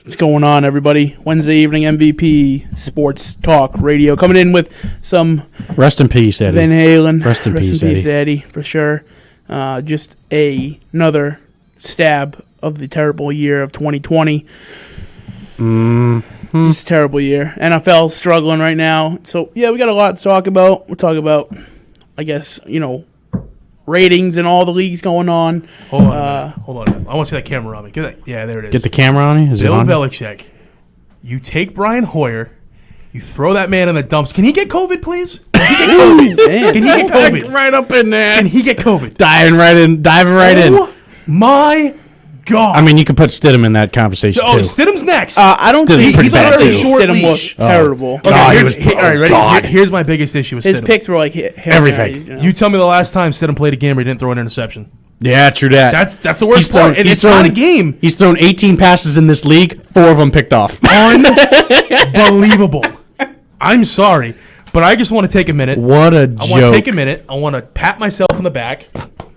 What's going on, everybody? Wednesday evening MVP Sports Talk Radio coming in with some Rest in peace, Eddie. Van Halen. Rest in peace, Eddie, for sure. Just another stab of the terrible year of 2020. Just a terrible year. NFL's struggling right now. So, yeah, we got a lot to talk about. We'll talk about, I guess, ratings and all the leagues going on. Hold on. I want to see that camera on me. Yeah, there it is. Get the camera on you? Is Bill it on? Belichick. You take Brian Hoyer. You throw that man in the dumps. Can he get COVID, please? Can he get COVID? Can he get COVID? Right up in there. Can he get COVID? Diving right in. Oh, my God. I mean, you could put Stidham in that conversation, Oh, too. Stidham's next. I don't Stidham's think pretty he's bad, already too. short Stidham leash. was Terrible. Okay, Oh, he here's, was- all right, ready? God. Here's my biggest issue with His Stidham. picks were like Everything. You tell me the last time Stidham played a game where he didn't throw an interception. Yeah, true that. That's the worst part. And it's not a game. He's thrown 18 passes in this league, 4 of them picked off. Unbelievable. I'm sorry, but I just want to take a minute. What a I want to joke. take a minute. I want to pat myself on the back,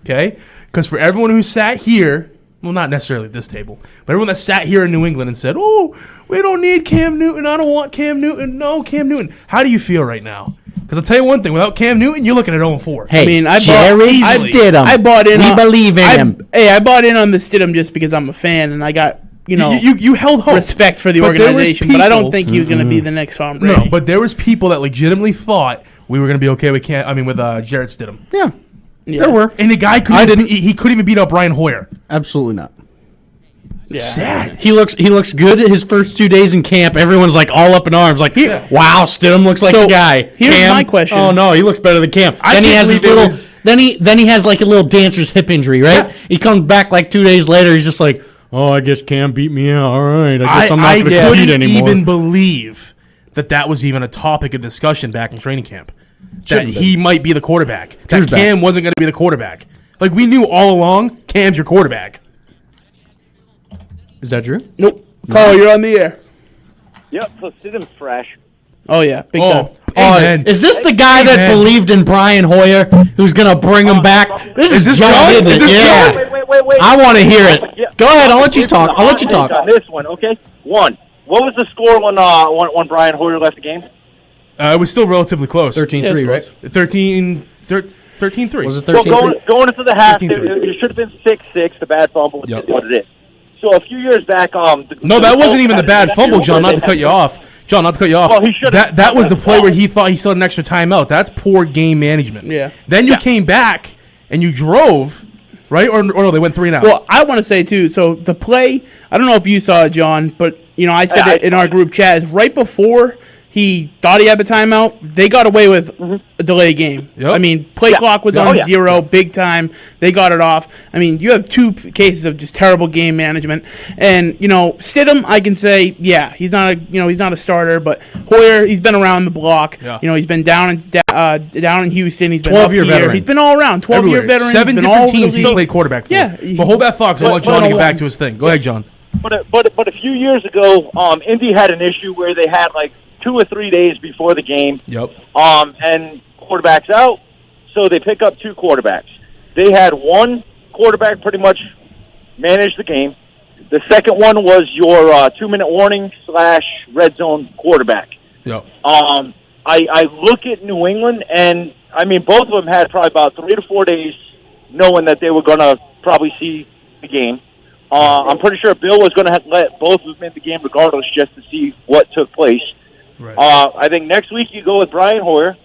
okay? Because for everyone who sat here, well, not necessarily at this table, but everyone that sat here in New England and said, "Oh, we don't need Cam Newton. I don't want Cam Newton. No, Cam Newton." How do you feel right now? Because I'll tell you one thing: without Cam Newton, you're looking at 0-4. Hey, I mean, Jerry Stidham. I bought in. We believe in him. I bought in on the Stidham just because I'm a fan and I got You held hope. respect for the But there was organization. But I don't people- think he was going to be the next Tom Brady. No, but there was people that legitimately thought we were going to be okay with Jarrett Stidham, Yeah, Yeah. there were. and the guy he couldn't even beat up Brian Hoyer. Absolutely not. Yeah. Sad. He looks good his first 2 days in camp. Everyone's like all up in arms, like, wow, Stidham looks like So, the guy. here's Cam, my question. Oh no, he looks better than Cam. I Then he can't has his believe it little. was- Then he has like a little dancer's hip injury, right? Yeah. He comes back like 2 days later. He's just like, oh, I guess Cam beat me out. All right, I guess I'm not going to compete couldn't anymore. even believe that was even a topic of discussion back in training camp. That Shouldn't he might be the quarterback. Drew's That Cam wasn't going to be the quarterback. Like, we knew all along, Cam's your quarterback. Is that true? Nope. Carl, you're on the air. Yep, so Stidham's trash. Oh yeah, big time. Amen. Is this the guy that Amen. believed in Brian Hoyer, who's going to bring him back? This Is is this John, John? isn't Is it? this Yeah. John? Wait. I want to hear it. Yeah. Go ahead. I'll let you talk. I'll let you Hot take talk. on this one, okay? What was the score when Brian Hoyer left the game? It was still relatively close. 13-3, right? 13-3. Was it Well, 13-3? going into the half, it 13-3. should have been 6-6. The bad fumble is Yep. what it is. So a few years back, No, that wasn't even the bad fumble, John, not to cut you off. John, not to cut you off. Well, he should've- that was the play where he thought he still had an extra timeout. That's poor game management. Yeah. Then you came back and you drove, right? Or no, they went 3-0. Well, I want to say too. So the play, I don't know if you saw it, John, but I said it in our group chat. Is right before he thought he had the timeout, they got away with a delay game. Yep. I mean, play clock was on 0, big time. They got it off. I mean, you have 2 cases of just terrible game management. And Stidham, I can say, yeah, he's not a starter, but Hoyer, he's been around the block. Yeah. He's been down in Houston. He's been 12-year up here. veteran. He's been all around. 12-year Everywhere. veteran. 7 He's been all different over teams the he league. played quarterback for. Yeah. But hold that thought, because I want John to get back to his thing. Go ahead, John. But a few years ago, Indy had an issue where they had like 2 or 3 days before the game. Yep. And quarterback's out, so they pick up 2 quarterbacks. They had one quarterback pretty much manage the game. The second one was your 2-minute warning / red zone quarterback. Yep. I look at New England, and I mean both of them had probably about 3 to 4 days knowing that they were going to probably see the game. I'm pretty sure Bill was going to let both of them in the game regardless, just to see what took place. Right. I think next week you go with Brian Hoyer.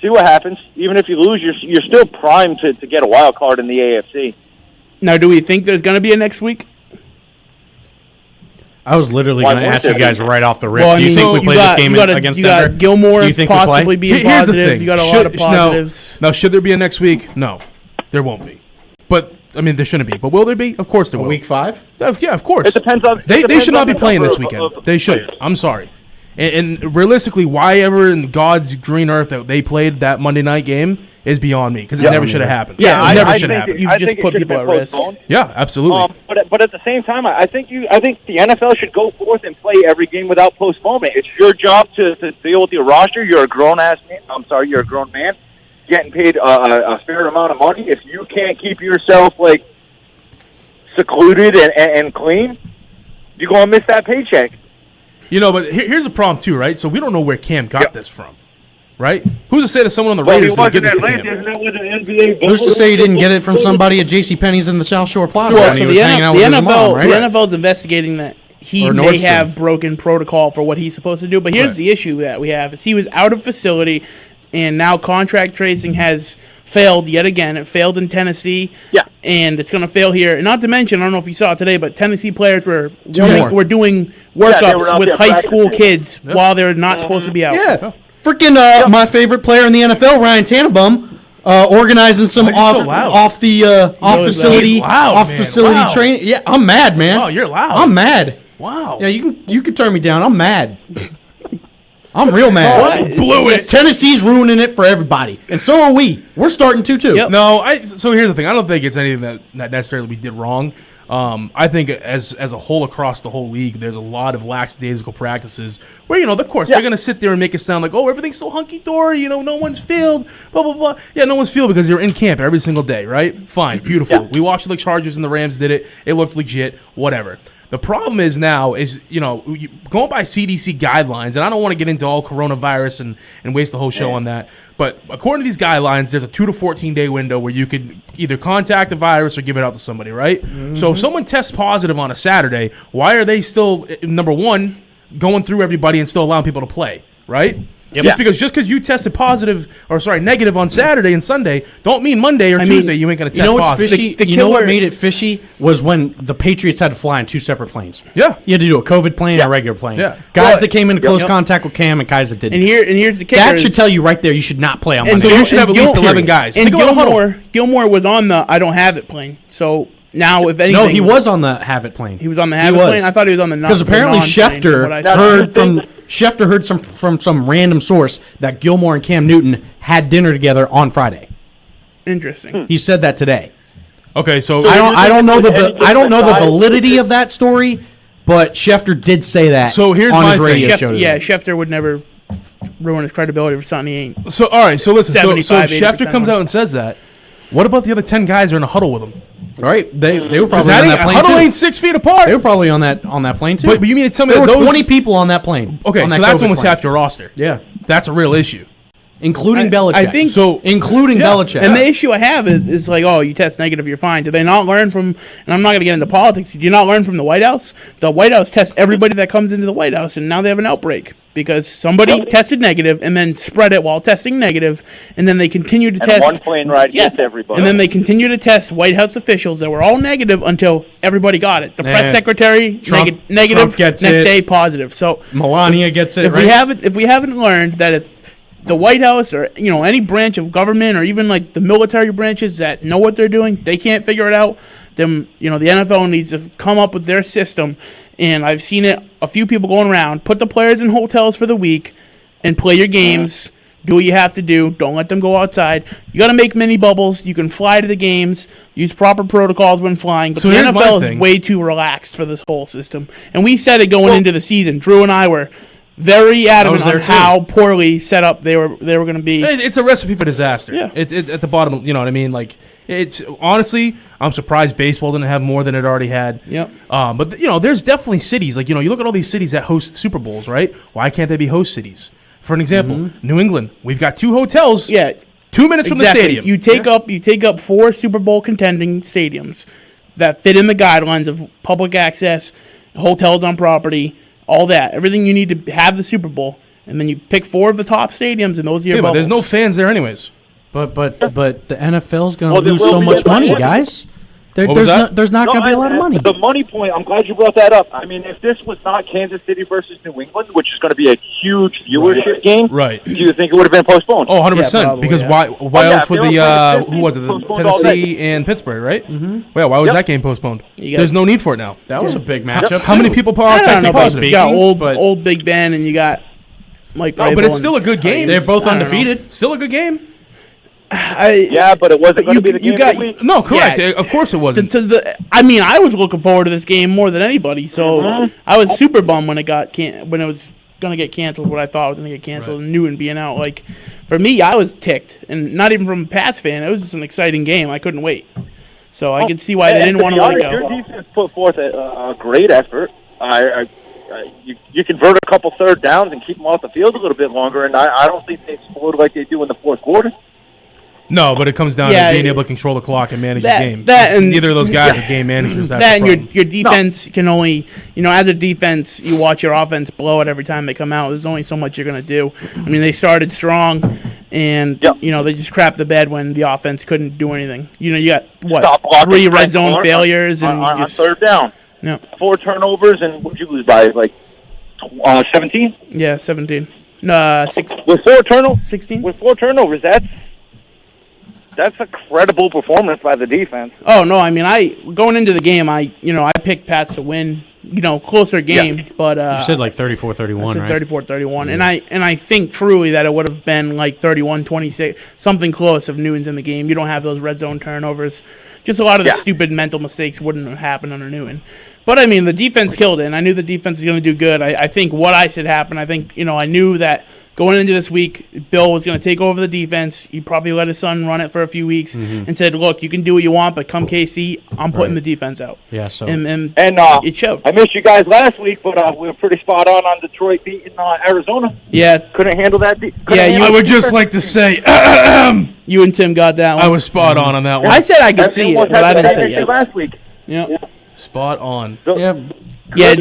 See what happens. Even if you lose, you're still primed to get a wild card in the AFC. Now, do we think there's going to be a next week? I was literally Why going to won't ask you there guys be? right off the rip. Well, I Do you mean, think we play this game against you Denver? got Gilmore Do you think we play? possibly being Here's the positive. thing. You got a lot of positives. Now, should there be a next week? No, there won't be. But I mean, there shouldn't be. But will there be? Of course there will. Week 5? Yeah, of course. It depends on. They should not be playing this of- weekend. of- They should. I'm sorry. And realistically, why ever in God's green earth that they played that Monday night game is beyond me, because it never should have happened. Yeah, it never I should have think happened. You've I just think it put should have people been at risk. postponed. Yeah, absolutely. But at the same time, I think the NFL should go forth and play every game without postponement. It's your job to deal with your roster. You're a grown you're a grown man getting paid a fair amount of money. If you can't keep yourself like secluded and clean, you're going to miss that paycheck. You know, but here's the problem too, right? So we don't know where Cam got this from, right? Who's to say that someone on the Raiders didn't get this to Cam? Who's to say he didn't get it from somebody at JCPenney's in the South Shore Plaza Well, when he so was hanging out with his mom, right? The NFL's investigating that he Or may Nordstrom. have broken protocol for what he's supposed to do. But here's the issue that we have: is he was out of facility, and now contract tracing has failed yet again. It failed in Tennessee, and it's going to fail here. And not to mention, I don't know if you saw it today, but Tennessee players were doing workups with high school kids while they're not supposed to be out. Yeah. Freaking my favorite player in the NFL, Ryan Tannenbaum, organizing some off facility training. Yeah, I'm mad, man. Oh, you're loud. I'm mad. Wow. Yeah, you can turn me down. I'm mad. I'm real mad. Blew it. Tennessee's ruining it for everybody, and so are we. We're starting to too. Yep. No, so here's the thing. I don't think it's anything that necessarily we did wrong. I think as a whole across the whole league, there's a lot of lackadaisical practices where, of course, they're going to sit there and make it sound like, oh, everything's so hunky-dory, no one's filled, blah, blah, blah. Yeah, no one's filled because you're in camp every single day, right? Fine, beautiful. Yeah. We watched the Chargers and the Rams did it. It looked legit, whatever. The problem is now is, going by CDC guidelines, and I don't want to get into all coronavirus and waste the whole show on that, but according to these guidelines, there's a 2 to 14-day window where you could either contact the virus or give it out to somebody, right? Mm-hmm. So if someone tests positive on a Saturday, why are they still, number one, going through everybody and still allowing people to play, right? Yep. Just because you tested negative on Saturday and Sunday, don't mean Monday or Tuesday you ain't going to test positive. Fishy? You know what made it fishy was when the Patriots had to fly in 2 separate planes. Yeah. You had to do a COVID plane and a regular plane. Yeah. Guys that came into close contact with Cam and guys that didn't. And here's the kicker. That should tell you right there you should not play on Monday. So you should have at least 11 guys. And Gilmore was on the I don't have it plane. So now, if anything, no, he was on the Have It plane. He was on the Have It plane. I thought he was on the non. Because apparently Schefter heard from some random source that Gilmore and Cam Newton had dinner together on Friday. Interesting. He said that today. Okay, so I don't know the validity of that story, but Schefter did say that. So here's on my his radio thing. show. Yeah, Schefter would never ruin his credibility for something he ain't. So all right, so listen. So if 75, Schefter comes out and says that, what about the other 10 guys who are in a huddle with him? All right, they were probably on that plane huddle too. ain't 6 feet apart. They were probably on that plane too. But you mean to tell me there that were 20 people on that plane? Okay, so that's almost half your roster. Yeah, that's a real issue. Including Belichick. I think so. Including Belichick. And the issue I have is like, oh, you test negative, you're fine. Do they not learn from? And I'm not going to get into politics. Do you not learn from the White House? The White House tests everybody that comes into the White House, and now they have an outbreak because somebody tested negative and then spread it while testing negative, and then they continue to test. One plane ride gets everybody. And then they continue to test White House officials that were all negative until everybody got it. The press secretary negative, Trump gets next it. day positive. So Melania gets it. If we haven't learned that if the White House or any branch of government or even like the military branches that know what they're doing, they can't figure it out, then the NFL needs to come up with their system. And I've seen it, a few people going around, put the players in hotels for the week and play your games. Do what you have to do. Don't let them go outside. You got to make mini bubbles. You can fly to the games. Use proper protocols when flying. But so the NFL is way too relaxed for this whole system. And we said it going into the season. Drew and I were very adamant on how poorly set up they were going to be. It's a recipe for disaster. Yeah. It's at the bottom. You know what I mean? Like, it's honestly, I'm surprised baseball didn't have more than it already had. Yep. But there's definitely cities like you look at all these cities that host Super Bowls, right? Why can't they be host cities? For an example, New England, we've got 2 hotels. Yeah. 2 minutes from the stadium. You take up 4 Super Bowl contending stadiums that fit in the guidelines of public access, hotels on property. All that, everything you need to have the Super Bowl, and then you pick 4 of the top stadiums, and those are your bubbles. But there's no fans there anyways. But the NFL's going to lose so much money, guys. There's not going to be a lot of money. The money point, I'm glad you brought that up. I mean, if this was not Kansas City versus New England, which is going to be a huge viewership game, right? Do you think it would have been postponed? Oh, 100%. Because why else would who was it? Tennessee and Pittsburgh, right? Mm-hmm. Well, why was that game postponed? There's no need for it now. That was a big matchup. How many people are testing positive? You got old Big Ben, and you got Mike. No, but it's still a good game. They're both undefeated. Still a good game. But it wasn't going to be the game of the week. No, correct. Yeah, of course it wasn't. I was looking forward to this game more than anybody, so I was super bummed when it was going to get canceled, what I thought was going to get canceled, and Newton being out. Like, for me, I was ticked, and not even from a Pats fan. It was just an exciting game. I couldn't wait. So I could see why they didn't want to let it go. Your defense put forth a great effort. You convert a couple third downs and keep them off the field a little bit longer, and I don't think they explode like they do in the fourth quarter. No, but it comes down to being able to control the clock and manage the game. Neither of those guys are game managers. That's that and your defense can only, as a defense, you watch your offense blow it every time they come out. There's only so much you're going to do. I mean, they started strong, and, they just crapped the bed when the offense couldn't do anything. You got, 3 red zone failures on third down. Yeah. 4 turnovers, and what did you lose by, 17? Yeah, 17. No, 16. With 4 turnovers? 16? With 4 turnovers, that's a credible performance by the defense. Oh no, I mean, going into the game, I picked Pats to win, closer game, but you said like 34-31, right? 34-31, and I think truly that it would have been like 31-26, something close if Newton's in the game. You don't have those red zone turnovers. Just a lot of the stupid mental mistakes wouldn't have happened under Newton. But, I mean, the defense killed it, and I knew the defense was going to do good. I think what I said happened. I think, I knew that going into this week, Bill was going to take over the defense. He probably let his son run it for a few weeks and said, look, you can do what you want, but come KC, I'm putting the defense out. Yeah, so. And it showed. I missed you guys last week, but we were pretty spot on Detroit beating Arizona. Yeah. Couldn't handle that. I would just like to say, you and Tim got that one. I was spot on that one. I said I could see it, but I didn't say yes. Last week. Yeah. Spot on. Yeah,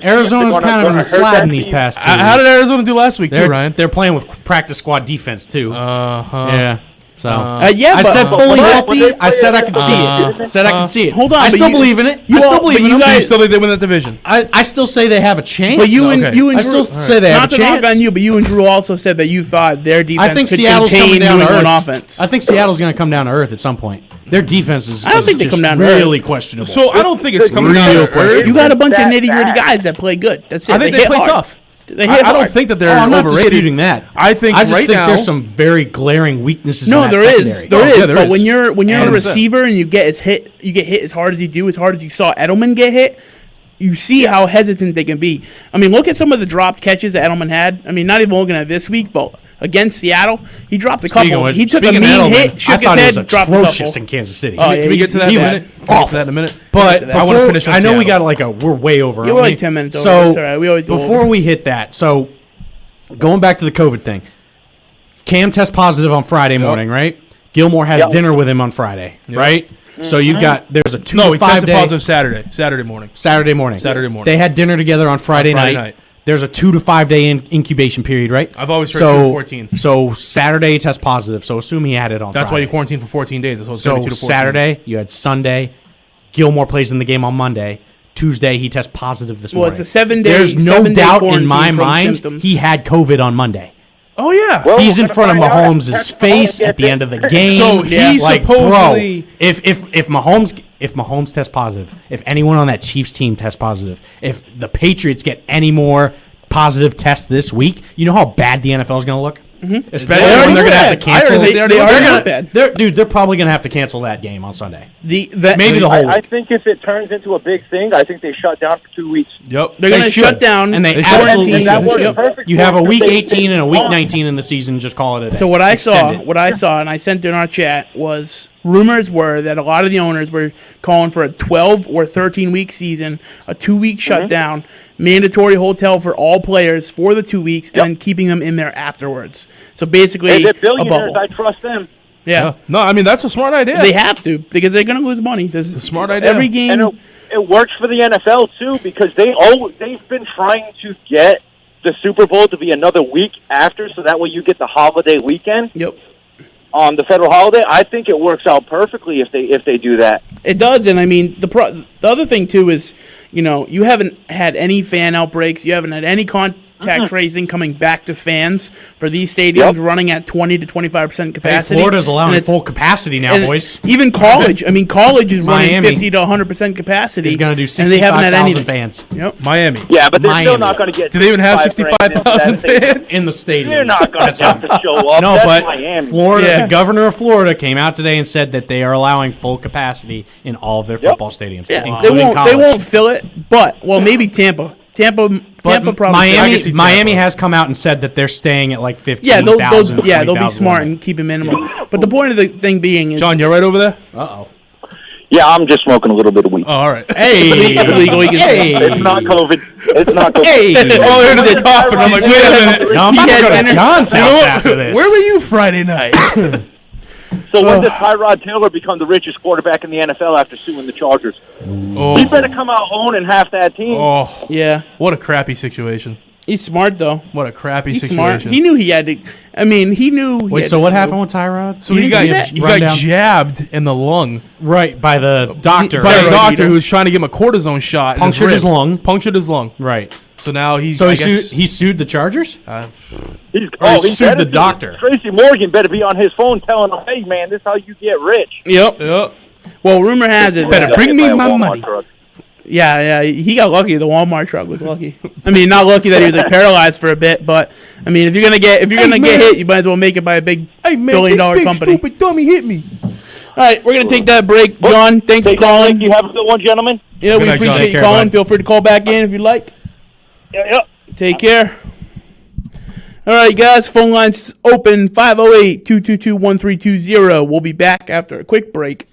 Arizona's kind of sliding these past 2. How did Arizona do last week, Ryan? They're playing with practice squad defense, too. Uh-huh. Yeah. So I said fully healthy. I said I could see it. Hold on. I still believe in it. I still believe in it. You still think they win that division? I still say they have a chance. But you and I still say they have a chance. Not to knock on you, but you and Drew also said that you thought their defense could contain New England offense. I think Seattle's going to come down to earth at some point. Their defense is I don't think they come down really questionable. So I don't think it's coming down to earth. You got a bunch of nitty-gritty guys that play good. That's it. I think they play tough. I don't think that they're I'm not overrated. disputing that. I just think there's some very glaring weaknesses. No, in there that is. secondary. But when you're a receiver and you get hit as hard as you do, as hard as you saw Edelman get hit, you see how hesitant they can be. I mean, look at some of the dropped catches that Edelman had. I mean, not even looking at this week, but against Seattle, he dropped a couple. He took a mean hit, shook his head, dropped a couple. In Kansas City. Can we get to that in a minute? But I want to finish. I know we got we're way over. We're like 10 minutes over. So that's all right. We always go before over. we hit that, so going back to the COVID thing, Cam test positive on Friday morning, right? Gilmore has dinner with him on Friday, right? So you got there's a 2 to 5 tested day positive Saturday morning. Saturday morning. They had dinner together on Friday night. There's a 2 to 5 day incubation period, right? I've always heard 2 to 14. So Saturday test positive. So assume he had it on. That's Friday. why you quarantine for 14 days. So Saturday you had Sunday. Gilmore plays in the game on Monday. Tuesday he tests positive this morning. Well, it's a 7-day. There's no doubt in my mind he had COVID on Monday. Oh yeah, well, he's in front of Mahomes' face at the end of the game. So he's supposedly, bro, if Mahomes tests positive, if anyone on that Chiefs team tests positive, if the Patriots get any more positive tests this week, you know how bad the NFL is going to look. Mm-hmm. Especially when they're going to have to cancel. They're probably going to have to cancel that game on Sunday. Maybe the whole week. I think if it turns into a big thing, I think they shut down for 2 weeks. Yep, they're going to shut down, and they absolutely should. You have a week 18 and a week 19 in the season. Just call it a day. So what I saw, and I sent in our chat was rumors were that a lot of the owners were calling for a 12 or 13 week season, a 2-week shutdown, mandatory hotel for all players for the 2 weeks, and then keeping them in there afterwards. So basically, they're a billionaires. bubble. I trust them. Yeah. No, I mean that's a smart idea. They have to because they're going to lose money. It's a smart idea. Every game, and it works for the NFL too because they've been trying to get the Super Bowl to be another week after, so that way you get the holiday weekend. Yep. On the federal holiday, I think it works out perfectly if they do that. It does, and I mean the other thing too is, you haven't had any fan outbreaks, you haven't had any contact tracing coming back to fans for these stadiums running at 20 to 25% capacity. Hey, Florida's allowing full capacity now, boys. Even college, college is running 50 to 100% capacity. He's going to do 65,000 fans. Yep. Miami. Yeah, but they're still not going to get. Do they even have 65,000 fans in the stadium? They're not going to have to show up. No, That's but Miami. Florida, the governor of Florida, came out today and said that they are allowing full capacity in all of their football stadiums, including college. They won't fill it, but maybe Tampa. Tampa probably. Miami has come out and said that they're staying at like 15,000. They'll be smart and keep it minimal. But the point of the thing being is, John, you're right over there. Uh-oh. Yeah, I'm just smoking a little bit of weed. Oh, all right. Hey, It's illegal. You can say it. It's not COVID. It's not COVID. Hey. Oh, there's a coughing. I'm like, wait a minute. No, I'm about to go to John's You know house what? after this. Where were you Friday night? So when did Tyrod Taylor become the richest quarterback in the NFL after suing the Chargers? Oh, He better come out owning half that team. oh, Yeah, what a crappy situation. he's smart though. What a crappy He's situation. smart. He knew he had to. I mean, he knew. He Wait, had so to what sue. happened with Tyrod? So he got that? jabbed in the lung Right, by the doctor. by a Steroid doctor needle. who was trying to give him a cortisone shot. in Punctured his rib. lung. Punctured his lung. Right. So now he's. So I he guess, sued the Chargers? He's, he sued better the be- doctor. Tracy Morgan better be on his phone telling him, "Hey, man, this is how you get rich." Yep. Yep. Well, rumor has it. Better that- bring me By a my Walmart money. truck. Yeah. He got lucky. The Walmart truck was lucky. I mean, not lucky that he was like paralyzed for a bit, but I mean, if you're gonna get man. hit, you might as well make it by a big Hey man, billion-dollar big company. stupid dummy hit me. All right, we're gonna take that break. John, thanks for Take care, calling. You have a good one, gentlemen. Yeah, we night, John. appreciate Take you care, calling. bud. Feel free to call back in if you'd like. Yeah. Take care. All right, guys, phone lines open 508-222-1320. We'll be back after a quick break.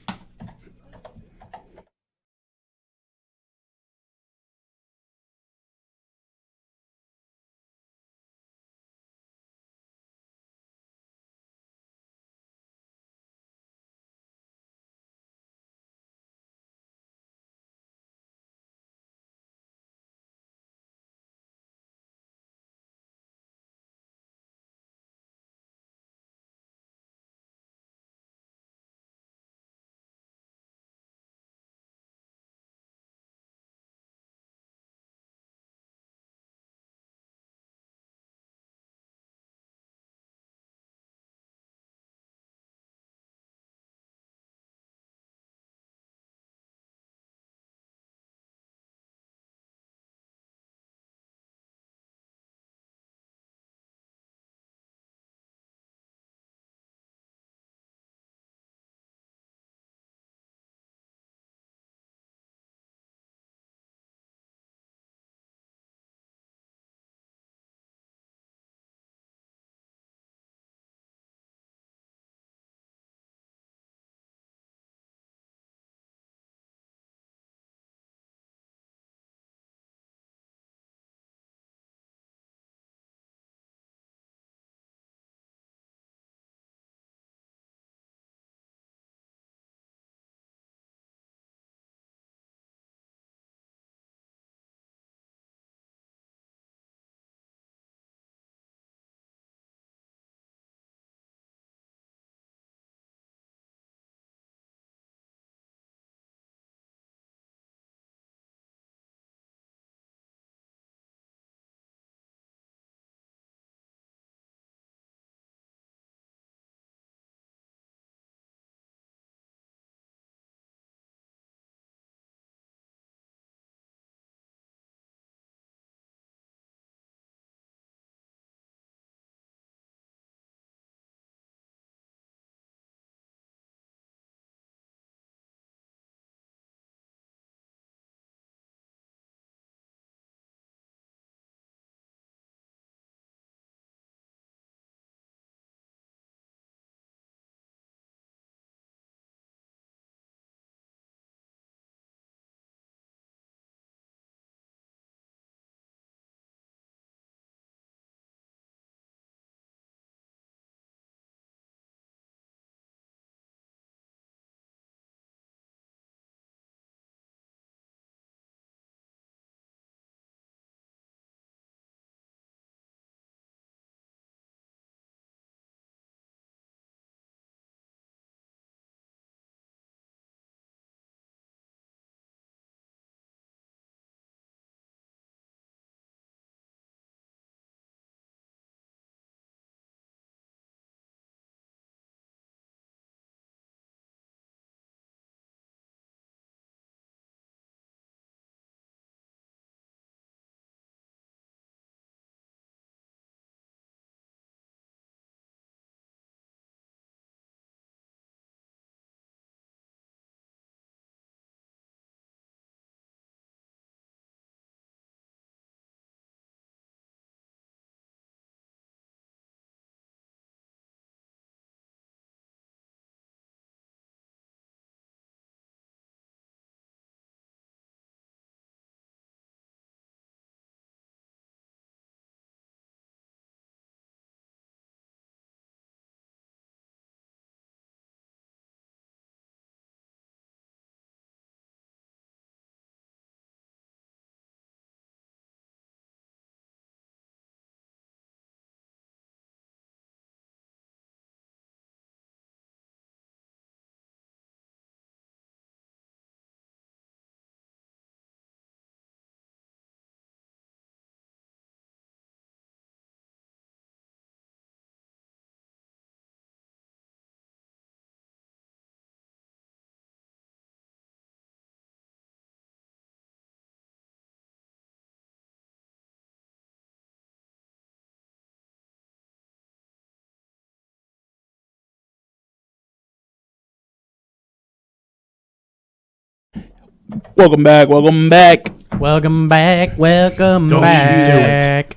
Welcome back. Welcome back. Welcome back. Welcome Don't back. As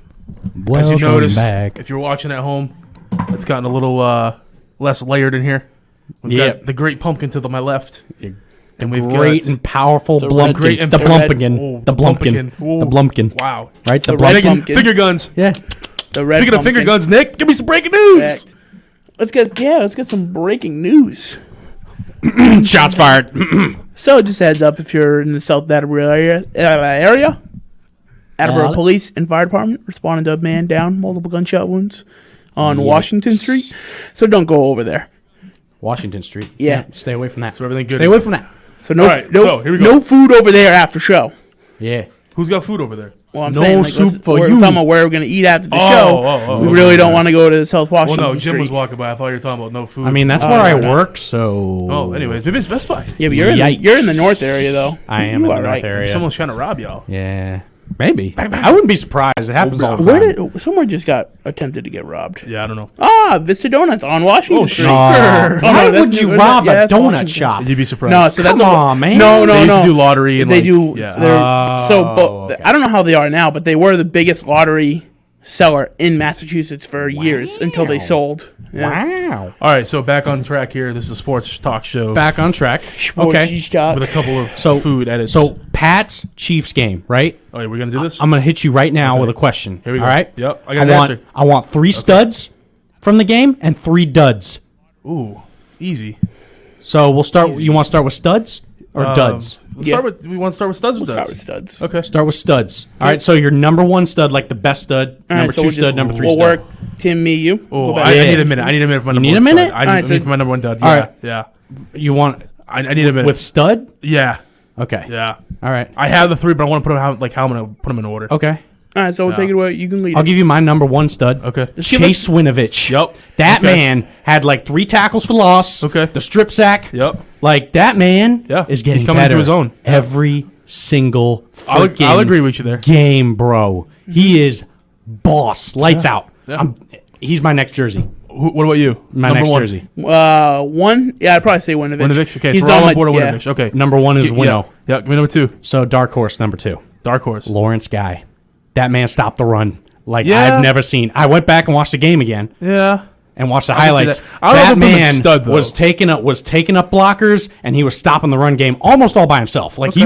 you Welcome notice, back. if you're watching at home, it's gotten a little less layered in here. We've Yep. got the Great Pumpkin to my left. And we've Great got and powerful the Blumpkin. great and The red- Blumpkin. oh, The the Blumpkin. Blumpkin. The Blumpkin. wow. Right? The red Blumpkin. pumpkin. Finger guns. Yeah. The red Speaking of finger pumpkin. guns, Nick, give me some breaking news. Fact. Let's get some breaking news. Shots fired. So just a heads up, if you're in the South Attleboro area, Attleboro Police and Fire Department responded to a man down, multiple gunshot wounds on Washington Street. So don't go over there. Washington Street. Yeah. Stay away from that. So everything good. Stay away from that. So no, All right, so here we go. no food over there after show. Yeah. Who's got food over there? Well, I'm No saying like, soup for we're you. talking about where we're gonna eat after the Oh, show. oh, We oh, really okay. don't want to go to South Well, Washington no, Jim Street. was walking by. I thought you were talking about no food. I mean, that's Oh, where I no, no. work, so. Oh, anyways, maybe it's Best Buy. Yeah, but you're in the north area though. I am You in are the north right. area. Someone's trying to rob y'all. Yeah. Maybe. I wouldn't be surprised. It happens all the Where time. did someone just got attempted to get robbed? Yeah, I don't know. Ah, Vista Donuts on Washington Oh, Street. sure. Oh, no, Why that's would you New- rob yeah, a that's donut Washington. shop? You'd be surprised. No, so that's Come on, man. No, They no, used no. to do lottery and They like, do. yeah. They're okay. I don't know how they are now, but they were the biggest lottery seller in Massachusetts for years until they sold. Yeah. Wow. All right, so back on track here. This is a sports talk show Back on track. Okay. with a couple of So food edits. So Pat's Chiefs game, right? oh, yeah, we're gonna do this. I'm gonna hit you right now Okay. with a question. Here we go. All right. Yep, I got an answer. I want 3 studs from the game and 3 duds. Ooh, easy. So we'll start. You want to start with studs or duds? Let's Yeah. start with. We want to start with studs or Start duds? with studs. Okay. Start with studs. All right. So your number 1 stud, like the best stud. All Number right, so 2 we'll stud. just- Number 3 we'll stud. work Tim, me, you. Oh, Go back. I Yeah. need a minute. I need a minute for my number need one a minute? stud. I Alright, need so- for my number one dud. All Yeah, right. yeah. You want I need a minute. with stud? yeah, Okay. yeah. All right. I have the 3, but I want to put them how I'm gonna put them in order. Okay. All right, so we'll take it away. You can lead. I'll it. give you my number 1 stud. Okay. Just give Chase Winovich. Yep. That Okay. man had like 3 tackles for loss. Okay. The strip sack. Yep. Like that man Yeah. is getting He's coming into better his own. every single freaking I'll agree with you there. game, bro. He is boss. Lights out. Yeah. He's my next jersey. What about you? My Number next one. jersey. One. Yeah, I'd probably say Winovich. Winovich. Okay, He's so we're all my- on board with yeah. Winovich. Okay. Number 1 is Yeah, Winnow. yeah. Give me number 2. So dark horse number 2. Dark horse. Lawrence Guy. That man stopped the run like Yeah. I've never seen. I went back and watched the game again Yeah. and watched the can see highlights. that. I don't know That if I'm a man stud, though. was taking up blockers and he was stopping the run game almost all by himself. Like he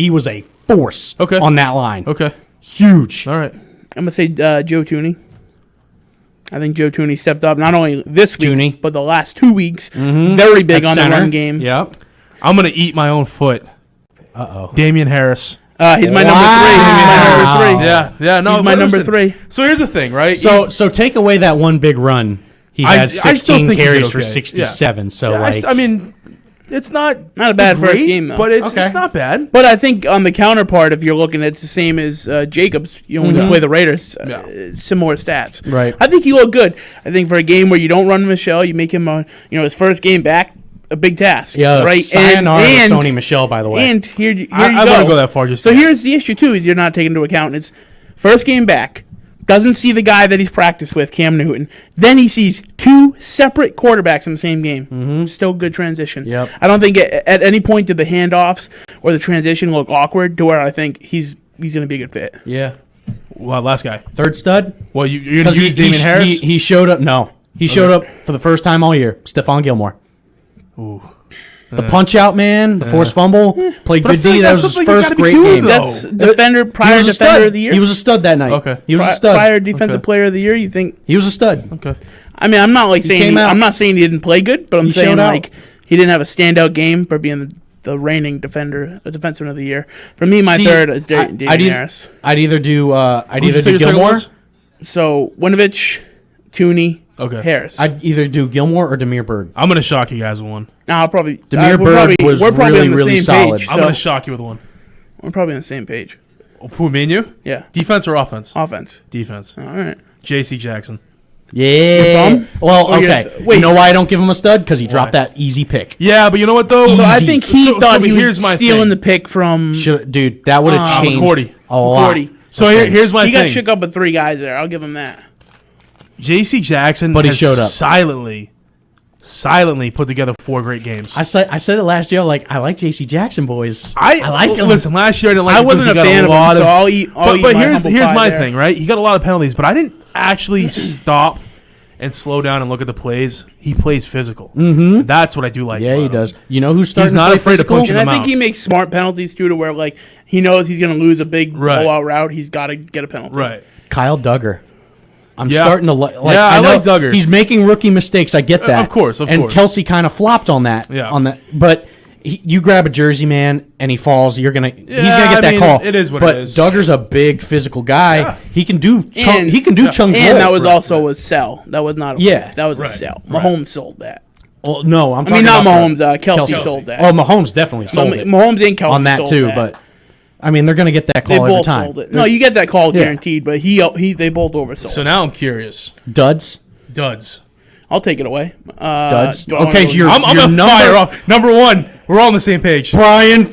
was a force Okay. on that line. Okay. Huge. All right. I'm gonna say Joe Tooney. I think Joe Tooney stepped up not only this week Tooney. but the last 2 weeks. Very big At on center. the run game. Yep. I'm gonna eat my own foot. Uh-oh. Damian Harris. He's my Wow. number 3. He's my number 3. Yeah. Yeah. No. He's my but number listen, 3. So here's the thing, right? So take away that one big run. He I has still 16 think he did carries for okay. 67. So Yeah, like I mean, it's not Not a bad great, first game, though. but it's Okay. not bad. But I think on the counterpart, if you're looking, it's the same as Jacobs. You know, when you play the Raiders, Yeah. similar stats. Right. I think he looked good. I think for a game where you don't run Michelle, you make him, his first game back, a big task. yeah, right. sayonara to Sony Michel, by the way. And here you I go. wouldn't go that far. Just So yet. here's the issue too: is you're not taking into account is first game back. Doesn't see the guy that he's practiced with, Cam Newton. Then he sees 2 separate quarterbacks in the same game. Mm-hmm. Still good transition. Yep. I don't think at any point did the handoffs or the transition look awkward to where I think he's going to be a good fit. yeah. Well, last guy. Third stud? Well, you're gonna Because use Damian Harris. he showed up. No. He showed up for the first time all year. Stephon Gilmore. Ooh. The punch out man, the forced fumble, played But I good feel D. like That that's was his something you first gotta be great doing, game. though. That's He defender, He prior was a defender stud. of the year. He was a stud that night. Okay. He was a stud. Prior defensive Okay. player of the year. You think? He was a stud. Okay. I mean, I'm not like saying came out. I'm not saying he didn't play good, but I'm He saying showed out. like he didn't have a standout game for being the reigning defenseman of the year. For me, my See, third is Damian I'd Harris. I'd either do Who'd you say your second Gilmore. was? So Winovich, Tooney, Okay. Harris. I'd either do Gilmore or Demir Berg. I'm gonna shock you guys with one. I'll probably Demir we're Berg probably, was we're probably really, on the really same solid. Page, I'm so gonna shock you with one. we're probably on the same page. Who, me and you? Yeah, Defense or offense? offense. Defense. All right. J.C. Jackson. Yeah. bum? Well, Or you're- okay. wait. You know why I don't give him a stud? Because he dropped Why? that easy pick. Yeah, but you know what though? So I Easy. think he thought he here's was my stealing thing. the pick from Dude, that would have changed McCourty. a lot. McCourty. So here's my He got thing. shook up with 3 guys there. I'll give him that. J.C. Jackson But he has showed up. silently silently put together 4 great games. I said it last year. Like I like J.C. Jackson, boys. I like him. Listen, last year I didn't like I him because wasn't he a got fan a of lot him, of. so I'll eat But my here's humble pie my there. thing, right? He got a lot of penalties, but I didn't actually stop and slow down and look at the plays. He plays physical. Mm-hmm. That's what I do like. Yeah, about he him. does. You know who's starting He's not to play afraid to physical? punch And him I think out. he makes smart penalties too, to where like he knows he's going to lose a big Right. blowout route. He's got to get a penalty. Right. Kyle Duggar. I'm Yeah. starting to like. Yeah, I know like Duggar. He's making rookie mistakes. I get that. Of course, of and course. Kelsey kind of flopped on that. Yeah. On that, but you grab a Jersey man and he falls. He's gonna get I that mean, call. it is what but it is. Duggar's a big physical guy. Yeah. He can do. And- Chung's And that role. was also a sell. That was not. That was Right. a sell. Right. Mahomes sold that. Oh, no, I'm I talking mean, not about Mahomes. Kelsey sold that. Oh, Mahomes definitely sold it Mahomes and Kelsey on that sold too. that. But I mean, they're gonna get that They call every both time. sold it. No, you get that call Yeah. guaranteed, but they both oversold. So now I'm curious. Duds. Duds. I'll take it away. Duds. do I wanna Okay, go- you're I'm gonna number- fire off. Number 1. We're all on the same page. Brian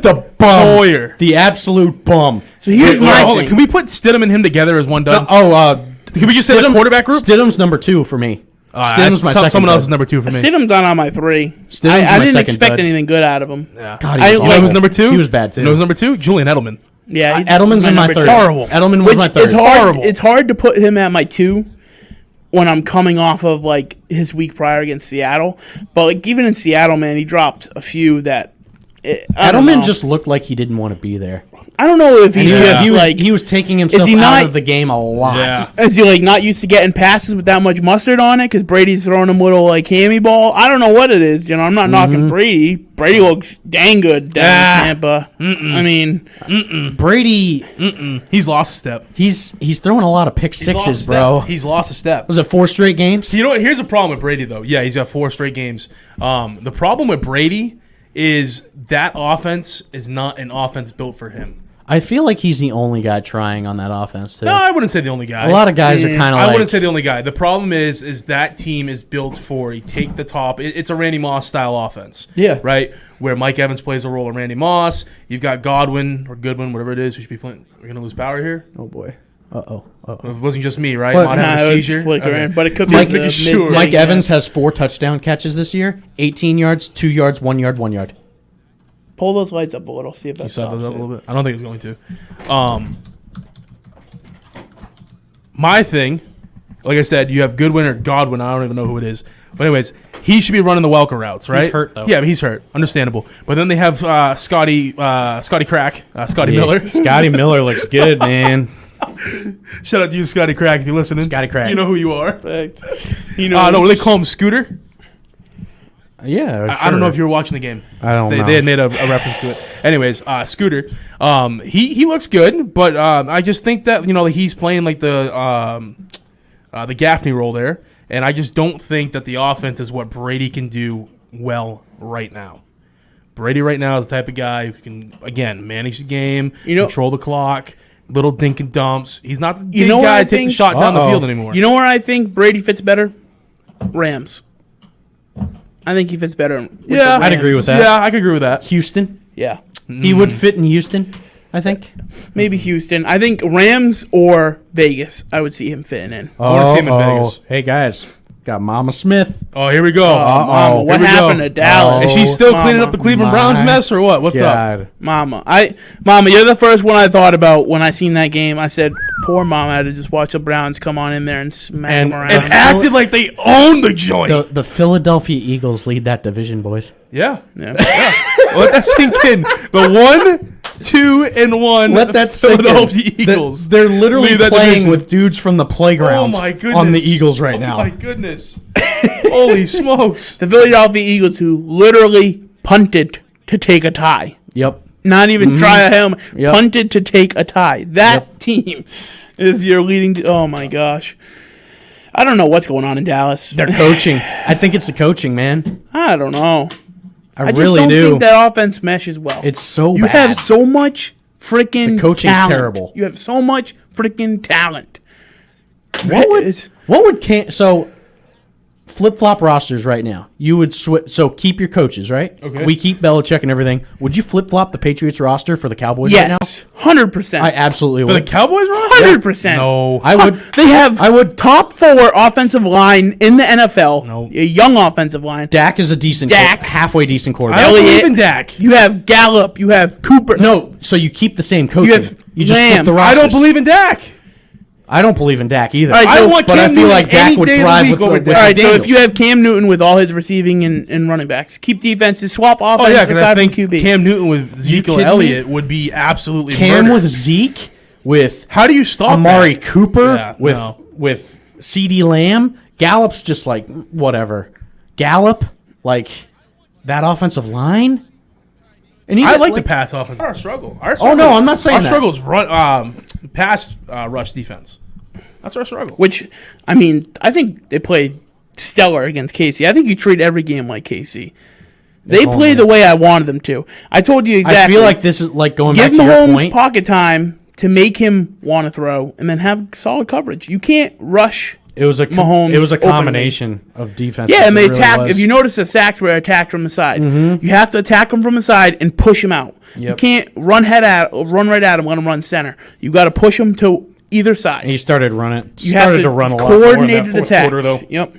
The bum. Hoyer. The absolute bum. So here's my Hold on. thing. Can we put Stidham and him together as one dud? Can we just say the quarterback group? Stidham's number 2 for me. Stidham's my second. Someone else dud. is number 2 for me. Stidham's not on my 3. Stidham's I my didn't second expect dud. anything good out of him. Yeah. God, I he was You know like- who's awful. number 2? He was bad too. You know who's number 2? Julian Edelman. Yeah, he's Edelman's in my number third. 3. Horrible. Edelman was Which my third. is hard. Horrible. It's hard to put him at my 2 when I'm coming off of like his week prior against Seattle. But like even in Seattle, man, he dropped a few that. I don't know. Edelman just looked like he didn't want to be there. I don't know if he's just He was, like he was taking himself he out not- of the game a lot. Yeah. is he like not used to getting passes with that much mustard on it because Brady's throwing him little like hammy ball. I don't know what it is. You know, I'm not knocking Brady. Brady looks dang good down in Tampa. I mean, Brady, He's lost a step. he's throwing a lot of pick He's lost a sixes, step. bro. He's lost a step. Was it 4 straight games? You know what? Here's the problem with Brady, though. Yeah, he's got 4 straight games. The problem with Brady is that offense is not an offense built for him. I feel like he's the only guy trying on that offense too. No, I wouldn't say the only guy. A lot of guys are kind of I like. wouldn't say the only guy. The problem is that team is built for a take the top. It's a Randy Moss style offense. Yeah. Right? Where Mike Evans plays the role of Randy Moss. You've got Godwin or Goodwin, whatever it is, who should be playing. We're going to lose power here? Oh boy. Uh-oh. It wasn't just me, right? What? Mont had nah, a it was seizure. just flickering, Okay. but it could Just be making the sure. mid-zone, Mike yeah. Evans has 4 touchdown catches this year. 18 yards, 2 yards, 1 yard, 1 yard. Pull those lights up a little. See if You that saw stops those up a it. little bit. I don't think it's going to. My thing, like I said, you have Goodwin or Godwin. I don't even know who it is. But anyways, he should be running the Welker routes, right? hurt, though. Yeah, but he's hurt. Understandable. But then they have Scotty Crack, Scotty Miller. Scotty Miller looks good, man. Shout out to you, Scotty Crack, if you're listening. Scotty Crack. You know who you are. Perfect. You know, No, they call him Scooter. Yeah, I don't know if you were watching the game. I don't know. They had made a reference to it. Anyways, Scooter, he looks good, but I just think that he's playing like the Gaffney role there, and I just don't think that the offense is what Brady can do well right now. Brady right now is the type of guy who can again manage the game, control the clock, little dink and dumps. He's not the big guy to take the shot down the field anymore. You know where I think Brady fits better? Rams. I think he fits better. With the I'd Rams. agree with that. Yeah, I could agree with that. Houston. Yeah, He would fit in Houston, I think. maybe Houston. I think Rams or Vegas. I would see him fitting in. I wanna see him in Vegas. Hey, guys. Got Mama Smith. Oh, here we go. Mama, what Here we happened go. to Dallas? Is she still Mama. cleaning up the Cleveland Browns mess or what? What's up? God. Mama, you're the first one I thought about when I seen that game. I said, poor Mama had to just watch the Browns come on in there and smack And- them And around. acted like they owned the joint. The Philadelphia Eagles lead that division, boys. Yeah. Yeah. Let that sink in. The 1, 2, and 1. Let that sink in. Philadelphia Eagles. They're literally lead that playing division. with dudes from the Oh playground my goodness. on the Eagles right now. Oh my goodness. Holy smokes. The Philadelphia Eagles, who literally punted to take a tie. Yep. Not even try a helmet. Yep. Punted to take a tie. That team is your leading. Oh my gosh. I don't know what's going on in Dallas. They're coaching. I think it's the coaching, man. I don't know. I just really don't do. think that offense meshes well. It's so you bad. have so much freaking The coaching's talent. terrible. You have so much freaking talent. What would It's- what would Cam, so flip flop rosters right now. You would switch. So keep your coaches, right? Okay. We keep Belichick and everything. Would you flip flop the Patriots roster for the Cowboys right now? Yes, 100%. I absolutely For the would. Cowboys roster? 100%. No. I would. They have I would. top 4 offensive line in the NFL. No. A young offensive line. Dak is a decent, Dak. halfway decent I quarterback. don't Elliott. believe in Dak. You have Gallup. You have Cooper. No, so you keep the same coaching. You have You just flip Lamb. the I rosters. don't believe in Dak. I don't believe in Dak either. All right, I so- want but I Cam feel Newton like Dak any would day of the thrive week with over the- All right, so Daniels. if you have Cam Newton with all his receiving and running backs, keep defenses, swap offense Oh yeah, because I aside from think QB. Cam Newton with Ezekiel kidding me? Elliott would be absolutely Cam murdered. with Zeke, with How do you stop Amari that? Cooper, Yeah, with no. with CD Lamb. Gallup's just like whatever. Gallup, like that offensive line. And I like the pass offense. Our struggle. Our Oh, struggle. no, I'm not saying our that. struggle is pass rush defense. That's our struggle. Which, I mean, I think they played stellar against KC. I think you treat every game like KC. They home, play man. the way I wanted them to. I told you exactly. I feel like this is like going give back to your Mahomes point. pocket time to make him want to throw, and then have solid coverage. You can't rush. It was a Mahomes It was a openly. combination of defense. Yeah, and they It really attack. was. If you notice, the sacks were attacked from the side. You have to attack them from the side and push him out. You Yep. can't run right at him, let him run center. You got to push him to either side. And he started running. You Started have to run a lot more in that coordinated fourth attacks. quarter, though. Yep.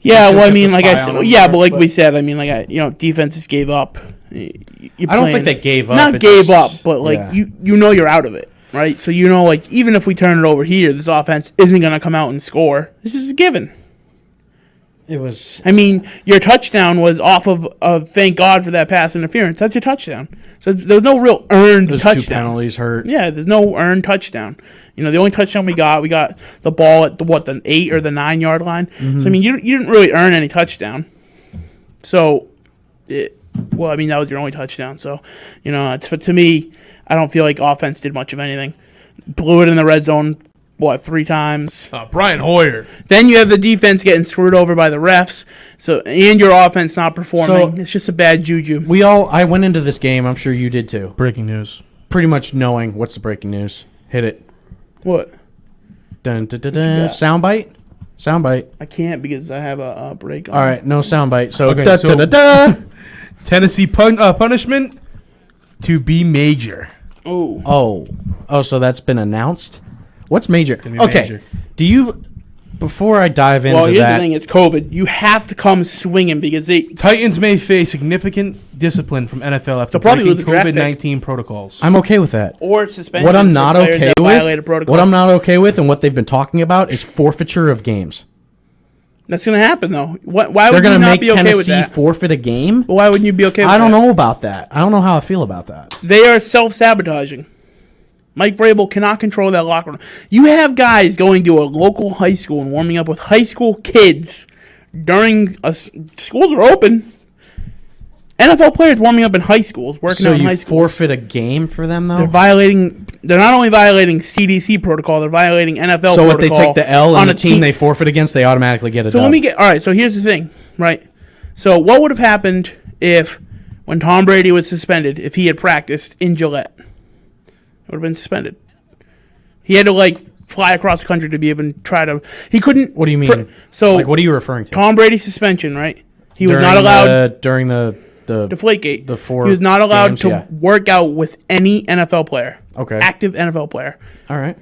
Yeah, well, I kept mean, the like I spy said, on him yeah, more, but like but- we said, I mean, defenses gave up. I don't think they gave up. Not It gave just- up, but like yeah. you know you're out of it, right? So you know, like even if we turn it over here, this offense isn't going to come out and score. This is a given. It was. I mean, your touchdown was off of thank God for that pass interference. That's your touchdown. So there's no real earned Those touchdown. 2 penalties hurt. Yeah, there's no earned touchdown. You know, the only touchdown we got the ball at the 8 or the 9 yard line. So I mean, you didn't really earn any touchdown. So, that was your only touchdown. So, you know, to me, I don't feel like offense did much of anything. Blew it in the red zone. 3 times? Brian Hoyer. Then you have the defense getting screwed over by the refs. So and your offense not performing. So- It's just a bad juju. I went into this game. I'm sure you did too. Breaking news. Pretty much knowing what's the breaking news. Hit it. What? Dun, dun, dun, dun. got? Soundbite. Soundbite. I can't because I have a break on. All right, no soundbite. So, Okay, da, so- da, da, da. Tennessee punishment to be major. Oh. Oh, so that's been announced. What's major? gonna be Okay. major. Do you? Before I dive into Well, here's that, the thing: it's COVID. You have to come swinging because Titans may face significant discipline from NFL after They'll probably breaking lose the draft pick. COVID-19 protocols. I'm okay with that. or suspension. What I'm not okay violated with, protocol. what I'm not okay with, and what they've been talking about is forfeiture of games. That's going to happen though. Why They're would you going to not make be okay with Tennessee that? forfeit a game. Why wouldn't you be okay with I don't that? know about that. I don't know how I feel about that. They are self-sabotaging. Mike Vrabel cannot control that locker room. You have guys going to a local high school and warming up with high school kids during schools are open. NFL players warming up in high schools, working So out in high you schools. forfeit a game for them, They're though. violating. They're not only violating CDC protocol. They're violating NFL. So protocol what they take the L on and a the team they forfeit against, they automatically get a So dub. let me get all right. So here's the thing, right? So what would have happened if, when Tom Brady was suspended, if he had practiced in Gillette? It would have been suspended. He had to fly across the country to be able to try to. He couldn't. What do you mean? So Like, what are you referring to? Tom Brady's suspension, right? He was During not allowed during the Deflategate. the 4 He was not allowed games, to yeah. work out with any NFL player. Okay. Active NFL player. All right.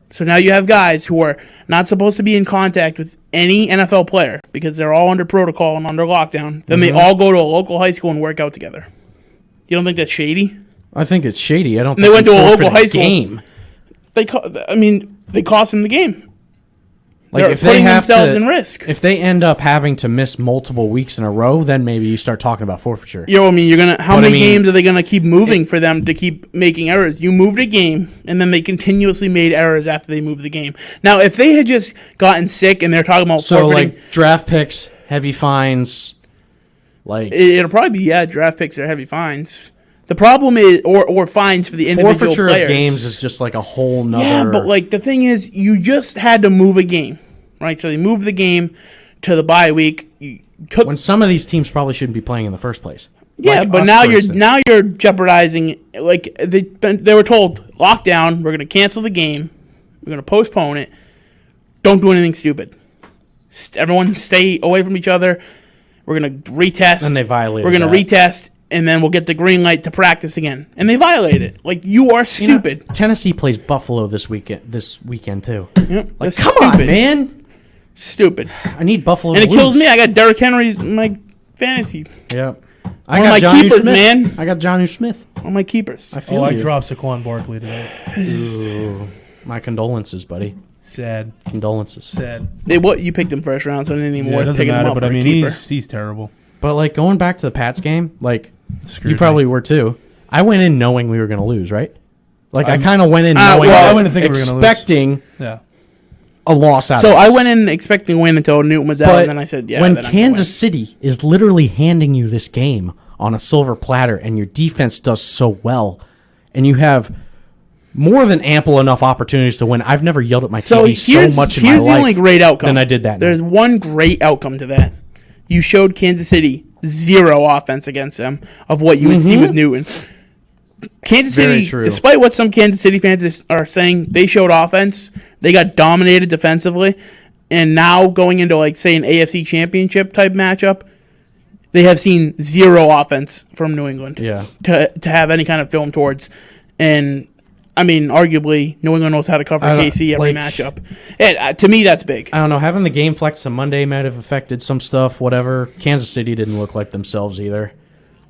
So now you have guys who are not supposed to be in contact with any NFL player because they're all under protocol and under lockdown. Then they all go to a local high school and work out together. You don't think that's shady? I think it's shady. I don't. They think went you to a local forfeit high school. game. They cost them the game. Like They're if they putting have themselves to, in risk. if they end up having to miss multiple weeks in a row, then maybe you start talking about forfeiture. You're gonna. How But many I mean- games are they gonna keep moving for them to keep making errors? You moved a game, and then they continuously made errors after they moved the game. Now, if they had just gotten sick and they're talking about So forfeiting, like draft picks, heavy fines, like it'll probably be draft picks or heavy fines. The problem is, or fines for the individual forfeiture players. of games is just like a whole nother. Yeah, but the thing is, you just had to move a game, right? So they moved the game to the bye week. You took when some of these teams probably shouldn't be playing in the first place. yeah, Like but us, now for instance. you're jeopardizing. They were told lockdown. We're going to cancel the game. We're going to postpone it. Don't do anything stupid. Everyone stay away from each other. We're going to retest. And they violated We're going to that. retest, and then we'll get the green light to practice again. And they violate it. Like, you are stupid. Tennessee plays Buffalo this weekend too. Yep, Like, that's come on, stupid. man. Stupid. I need Buffalo And to it kills lose. me. I got Derrick Henry in my fantasy. Yep. One of my keepers, Smith. man. I got Jonnu Smith. On my keepers. I feel I you. dropped Saquon Barkley today. Ooh. My condolences, buddy. Sad. Condolences. Sad. What you picked him first round, so I didn't even Yeah, it worth doesn't taking him matter, up but for I mean, a keeper. he's terrible. But like going back to the Pats game, like Screwed you probably were too. I went in knowing we were going to lose, right? Like I I'm- kind of went in knowing, well, I wouldn't think we were gonna lose. expecting Yeah. a loss out. So of I this. went in expecting a win until Newton was out, But and then I said, "Yeah." when then I'm gonna Kansas City is literally handing you this game on a silver platter, and your defense does so well, and you have more than ample enough opportunities to win. I've never yelled at my so TV so here's, much in my here's the life only great outcome. than I did that. There's night. one great outcome to that. You showed Kansas City zero offense against them of what you would see with Newton. Kansas Very City, true. despite what some Kansas City fans are saying, they showed offense. They got dominated defensively, and now going into like say an AFC Championship type matchup, they have seen zero offense from New England. Yeah. To have any kind of film towards, and I mean, arguably, New England knows how to cover I don't- KC every like- matchup. To me, that's big. I don't know. Having the game flex to Monday might have affected some stuff. Whatever. Kansas City didn't look like themselves either.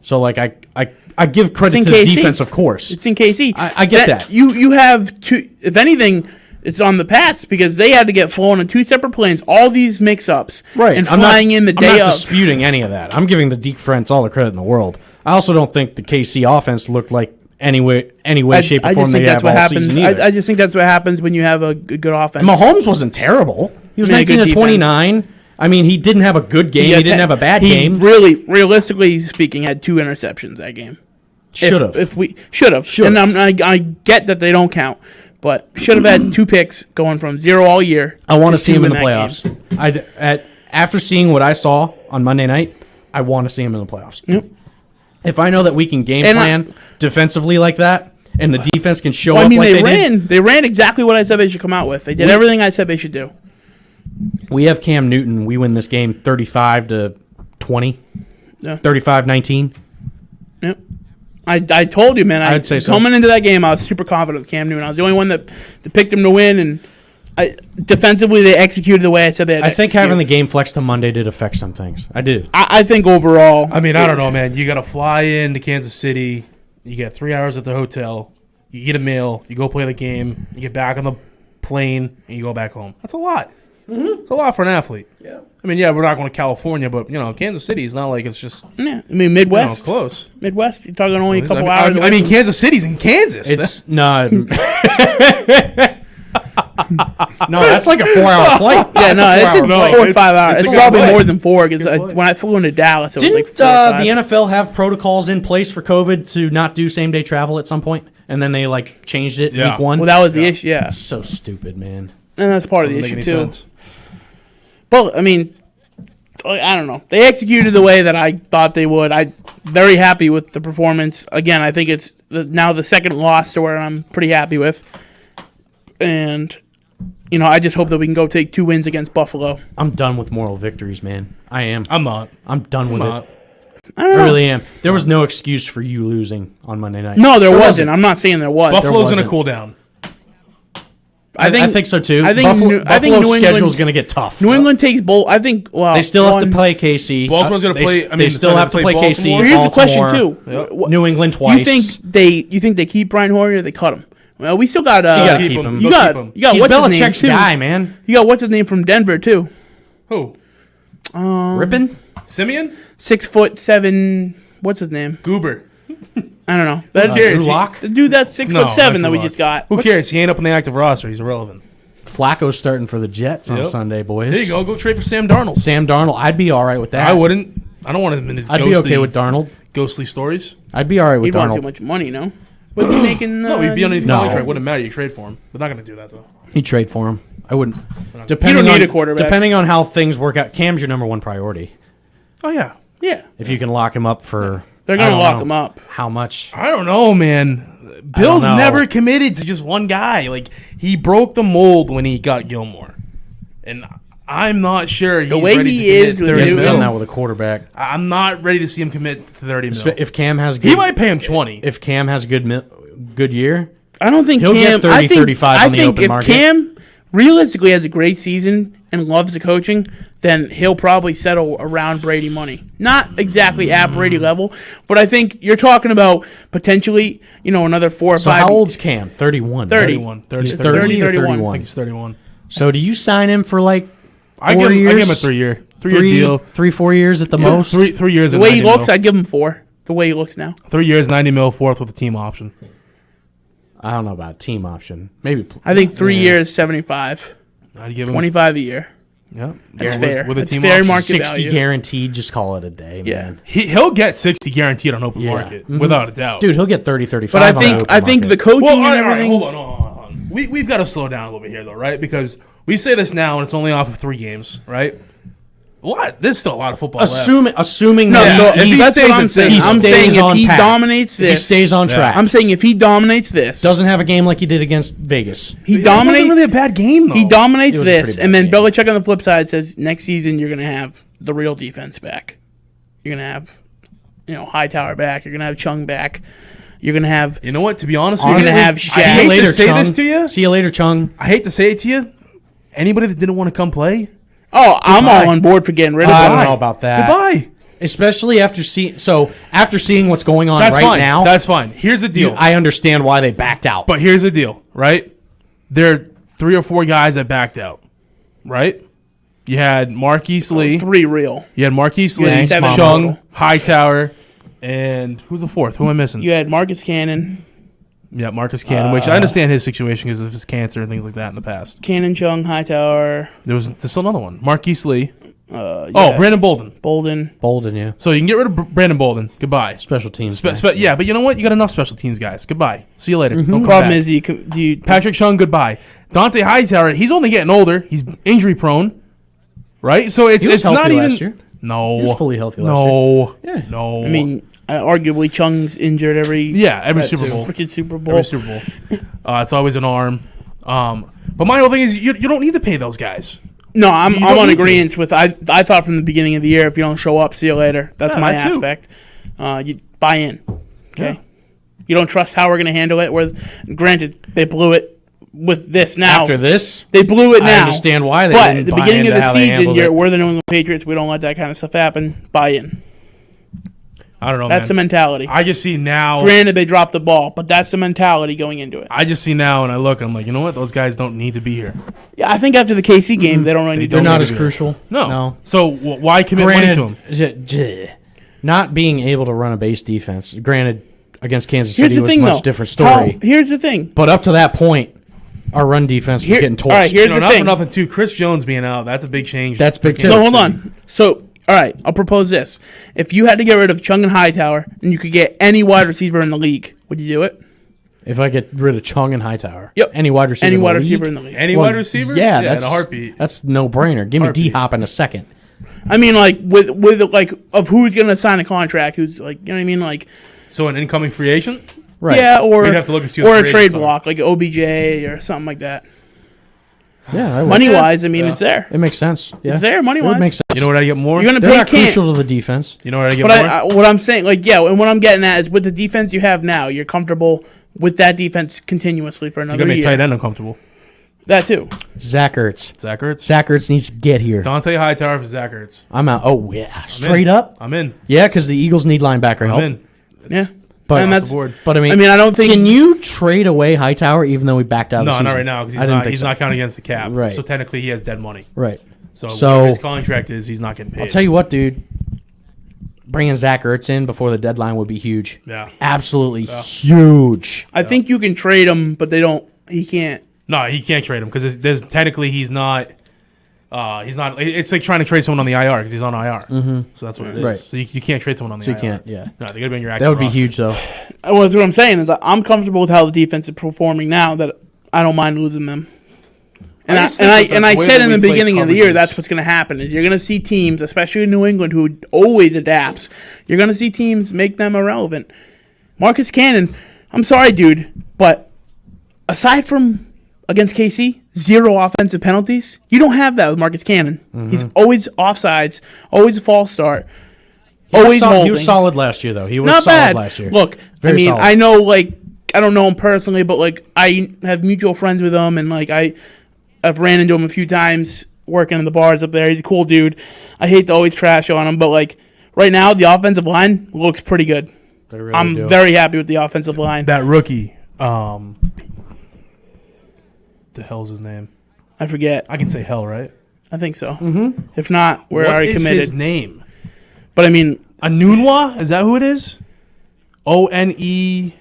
So like I give credit It's to in the KC. defense, of course. It's in KC. I get that. You have two. If anything, it's on the Pats because they had to get flown on two separate planes. All these mix-ups, Right. and I'm flying in the I'm day not of. disputing any of that. I'm giving the defense all the credit in the world. I also don't think the KC offense looked like any way, shape, or I form just they think that's have what all happens. season either. I just think that's what happens when you have a good offense. Mahomes wasn't terrible. He was I mean, a good 19 to 29. I mean, he didn't have a good game. He didn't have a bad he game. Really, realistically speaking, had 2 interceptions that game. Should have. If we should have, Should've. and I get that they don't count, but should have had 2 picks going from 0 all year. I want to see him in the that playoffs. After seeing what I saw on Monday night, I want to see him in the playoffs. Yep. If I know that we can game And plan defensively like that, and the defense can show Well, I up mean, like they they ran. They ran exactly what I said they should come out with. They did everything I said they should do. did. We have Cam Newton. We win this game 35 to 20, Yeah. 35-19. Yep. I told you, man. I'd say so. Coming into that game, I was super confident with Cam Newton. I was the only one that picked him to win, and defensively they executed the way I said they had. I think having the game flex to Monday did affect some things. I did. I think overall. I mean, I don't know, man. You got to fly into Kansas City. You get 3 hours at the hotel. You eat a meal. You go play the game. You get back on the plane, and you go back home. That's a lot. It's a lot for an athlete. Yeah. I mean, yeah, we're not going to California, but, Kansas City is not like it's just Yeah, I mean Midwest. close. Midwest. You're talking only a couple I hours. mean, away I mean, from- Kansas City's in Kansas. It's no, no. That's like a 4-hour flight. Yeah, no, it's No, 4 or it's- 5 hours. it's It's a good probably flight. more than 4 because Good flight. when I flew into Dallas, it was Didn't like 4 or 5. the NFL have protocols in place for COVID to not do same day travel at some point, and then they like changed it Yeah. week 1? Well, that was the issue. Yeah, So stupid, man. and that's part of the Doesn't make issue any too. sense. But I mean, I don't know. They executed the way that I thought they would. I'm very happy with the performance. Again, I think it's now the second loss to where I'm pretty happy with. And, I just hope that we can go take 2 wins against Buffalo. I'm done with moral victories, man. I am. I'm not. I'm done with I'm it. not. I don't I know. really am. There was no excuse for you losing on Monday night. No, there wasn't. wasn't. I'm not saying there was. Buffalo's going to wasn't. cool down. I think so too. I think Buffalo's New schedule is England's- going to get tough. New England takes both. I think. Well, They still have to one- play KC. Baltimore's gonna They- play- I mean, they still so have to they play play KC. Baltimore? Here's the question Baltimore, too. Yep. Wh- New England You twice. think they keep Brian Hoyer or they cut him? Well, we still got. You gotta keep keep him. him. You They'll got. keep him. You got He's what's his name Belichick's too? guy, man. You got what's his name from Denver too? Who? Rippin? Simeon? 6'7". What's his name? Goober. I don't know. That, cares? Drew Lock? The dude that's 6'7" not that we Drew just Lock. got. Who What's- cares? He ain't up on the active roster. He's irrelevant. Flacco's starting for the Jets on Yep. Sunday, boys. There you go. Go trade for Sam Darnold. Sam Darnold. I'd be all right with that. I wouldn't. I don't want him in his I'd ghostly, be okay with Darnold. ghostly stories. I'd be all right with He'd want too Darnold. much money, no? What's he making? No, he'd be underneath No. the contract. Wouldn't matter. You trade for him. We're not going to do that, though. He'd trade for him. I wouldn't. You don't need a quarterback. Depending on how things work out, Cam's your number one priority. Oh, yeah. Yeah, If you can lock him up for, they're I gonna don't lock know, him up. How much? I don't know, man. Bill's know. never committed to just one guy. Like, he broke the mold when he got Gilmore. And I'm not sure he's way ready he to commit is with 30 He's Newton. done mil. that with a quarterback. I'm not ready to see him commit to 30 mil. If Cam has good, He might pay him 20. if Cam has a good year, I don't think He'll Cam. get 30, I think, 35 I on the think open if market. Cam realistically has a great season and loves the coaching, then he'll probably settle around Brady money. Not exactly at Brady level, but I think you're talking about potentially, another 4 or so 5. how old's Cam? 31. 30. 31. 30, He's 30. 30 or 31. I 31. think he's 31. So do you sign him for like I 4 give years? him a 3-year. 3-year deal. 4 years at the most. 3 years The and way 90 he looks, mil. I'd give him 4. The way he looks now. 3 years, 90 mil, fourth with a team option. I don't know about team option. Maybe I think 3 years, 75, I'd give him 25 a year. Yeah, That's with- fair. With a That's team fair option. market 60 value. guaranteed. Just call it a day, Yeah. man. He'll get 60 guaranteed on open Yeah. market, Mhm. without a doubt. Dude, he'll get 30, 35. But I on the think open I think market. the coaching Well, and all right, everything. hold on. We've got to slow down a little bit here, though, right? Because we say this now, and it's only off of 3 games, right? What? There's still a lot of football left. assuming No, that so if he that's stays what I'm at saying. this, I'm stays saying if on he path. dominates if he this, stays on Yeah. track, I'm saying if he dominates this, doesn't have a game like he did against Vegas. he It wasn't dominates. really a bad game, though. He dominates It was a this, pretty and then bad game. Belichick on the flip side says next season you're going to have the real defense back. You're going to have, Hightower back. You're going to have Chung back. You're going to have. You know what? To be honest You're with gonna you, have I Shaq. hate See you later, to say Chung. this to you. See you later, Chung. I hate to say it to you. Anybody that didn't want to come play, Oh, I'm Goodbye. all on board for getting rid of I him. don't know about that. goodbye. Especially after seeing what's going on That's right fine. now. That's fine. Here's the deal. I understand why they backed out. But here's the deal, right? There are 3 or 4 guys that backed out, right? You had Marquise Lee. 3 real. You had Marquise Yeah, Lee, 7 Chung, total. Hightower, and who's the 4th? Who am I missing? You had Marcus Cannon, Yeah, Marcus Cannon, which I understand his situation because of his cancer and things like that in the past. Chung, Hightower. There's still another one, Marquise Lee. Yeah, Brandon Bolden. Bolden. Bolden, yeah. So you can get rid of Brandon Bolden. Goodbye. Special teams. Yeah, but you know what? You got enough special teams guys. Goodbye. See you later. Don't come Problem back. is, do you Patrick Chung, goodbye. Dante Hightower, he's only getting older. He's injury prone, right? So it's He was it's not healthy even. last year. No, He was fully healthy last no, year. Yeah. no. I mean, arguably Chung's injured every every that Super too. Bowl. Freaking Super Bowl. Every Super Bowl. It's always an arm. But my whole thing is you don't need to pay those guys. No, I'm You on don't need to. agreement with. I thought from the beginning of the year, if you don't show up, see you later. That's Yeah, my that too. aspect. You buy in. Okay. Yeah. You don't trust how we're going to handle it. Granted, they blew it with this now. After this, They blew it I now. understand why they But didn't at the buy beginning of into the how they season, handled it. we're the New England Patriots. We don't let that kind of stuff happen. Buy in. I don't know, That's the man. mentality. I just see now. Granted, they dropped the ball, but that's the mentality going into it. I just see now, and I look, and I'm like, you know what? Those guys don't need to be here. Yeah, I think after the KC game, they don't really need they're to. not need as to be crucial. No. So why commit money to them? Not being able to run a base defense. Granted, against Kansas Here's City the was thing, a much though. different story. Here's the thing. But up to that point, our run defense was Here- getting torched. all right, here's the Not thing. for nothing, too. Chris Jones being out, that's a big change. That's big, for too. No, Kansas hold City. on. So, all right, I'll propose this. If you had to get rid of Chung and Hightower and you could get any wide receiver in the league, would you do it? If I get rid of Chung and Hightower, Yep. any wide receiver, Any in the wide league? receiver in the league. Any Well, wide receiver? Yeah, in that's a heartbeat. That's no brainer. Give me Heartbeat. D Hop in a second. I mean, like with like of who's going to sign a contract? Who's like, you know what I mean? Like, So an incoming free agent? Right. yeah, or We'd have to look and see what or the a free trade agents are. block like OBJ or something like that. Yeah. I would. Money wise, I mean, it's there. It makes sense. Yeah. It's there, money It would wise. make sense. You know what I get more? You're going to They're pay not Cam. crucial to the defense. You know what I get But more? what I'm saying, like, yeah, and what I'm getting at is with the defense you have now, you're comfortable with that defense continuously for You're another going to make year. tight end uncomfortable. That too. Zach Ertz. Zach Ertz? Zach Ertz needs to get here. Dante Hightower for Zach Ertz. I'm out. Oh yeah, I'm straight in. up. I'm in. Yeah, because the Eagles need linebacker I'm help. in. Yeah. But And Across that's the board. But I mean, I don't think can you trade away Hightower even though we backed out? of the No, season? not right now because I didn't think he's so. not counting against the cap. Right. So technically he has dead money. Right. So, So- whatever his contract is, he's not getting paid. I'll tell you what, dude. Bringing Zach Ertz in before the deadline would be huge. Yeah. Absolutely huge. I think you can trade him, but he can't. No, he can't trade him because there's technically he's not. He's not. It's like trying to trade someone on the IR because he's on IR. Mm-hmm. So that's what it is. Right. So you can't trade someone on the So IR. you can't, yeah. No, they got to be on your active That would be roster. huge, though. Well, that's what I'm saying is that I'm comfortable with how the defense is performing now. That I don't mind losing them. And I I just think that the way said that in the we play beginning of the year coverages- that's what's going to happen is you're going to see teams, especially in New England, who always adapts. You're going to see teams make them irrelevant. Marcus Cannon, I'm sorry, dude, but aside from against KC, 0 offensive penalties. You don't have that with Marcus Cannon. He's always offsides, always a false start, always holding. He was solid last year, though. He was Not solid bad. last year. Look, Very I mean, solid. I know, like, I don't know him personally, but, like, I have mutual friends with him, and, like, I've ran into him a few times working in the bars up there. He's a cool dude. I hate to always trash on him, but, like, right now, the offensive line looks pretty good. They really I'm do. very happy with the offensive line. That rookie, the hell's his name? I forget. I can say hell, right? I think so. Mm-hmm. If not, we're already What is committed. his name? But, I mean, Anunwa? Is that who it is? O-N-E...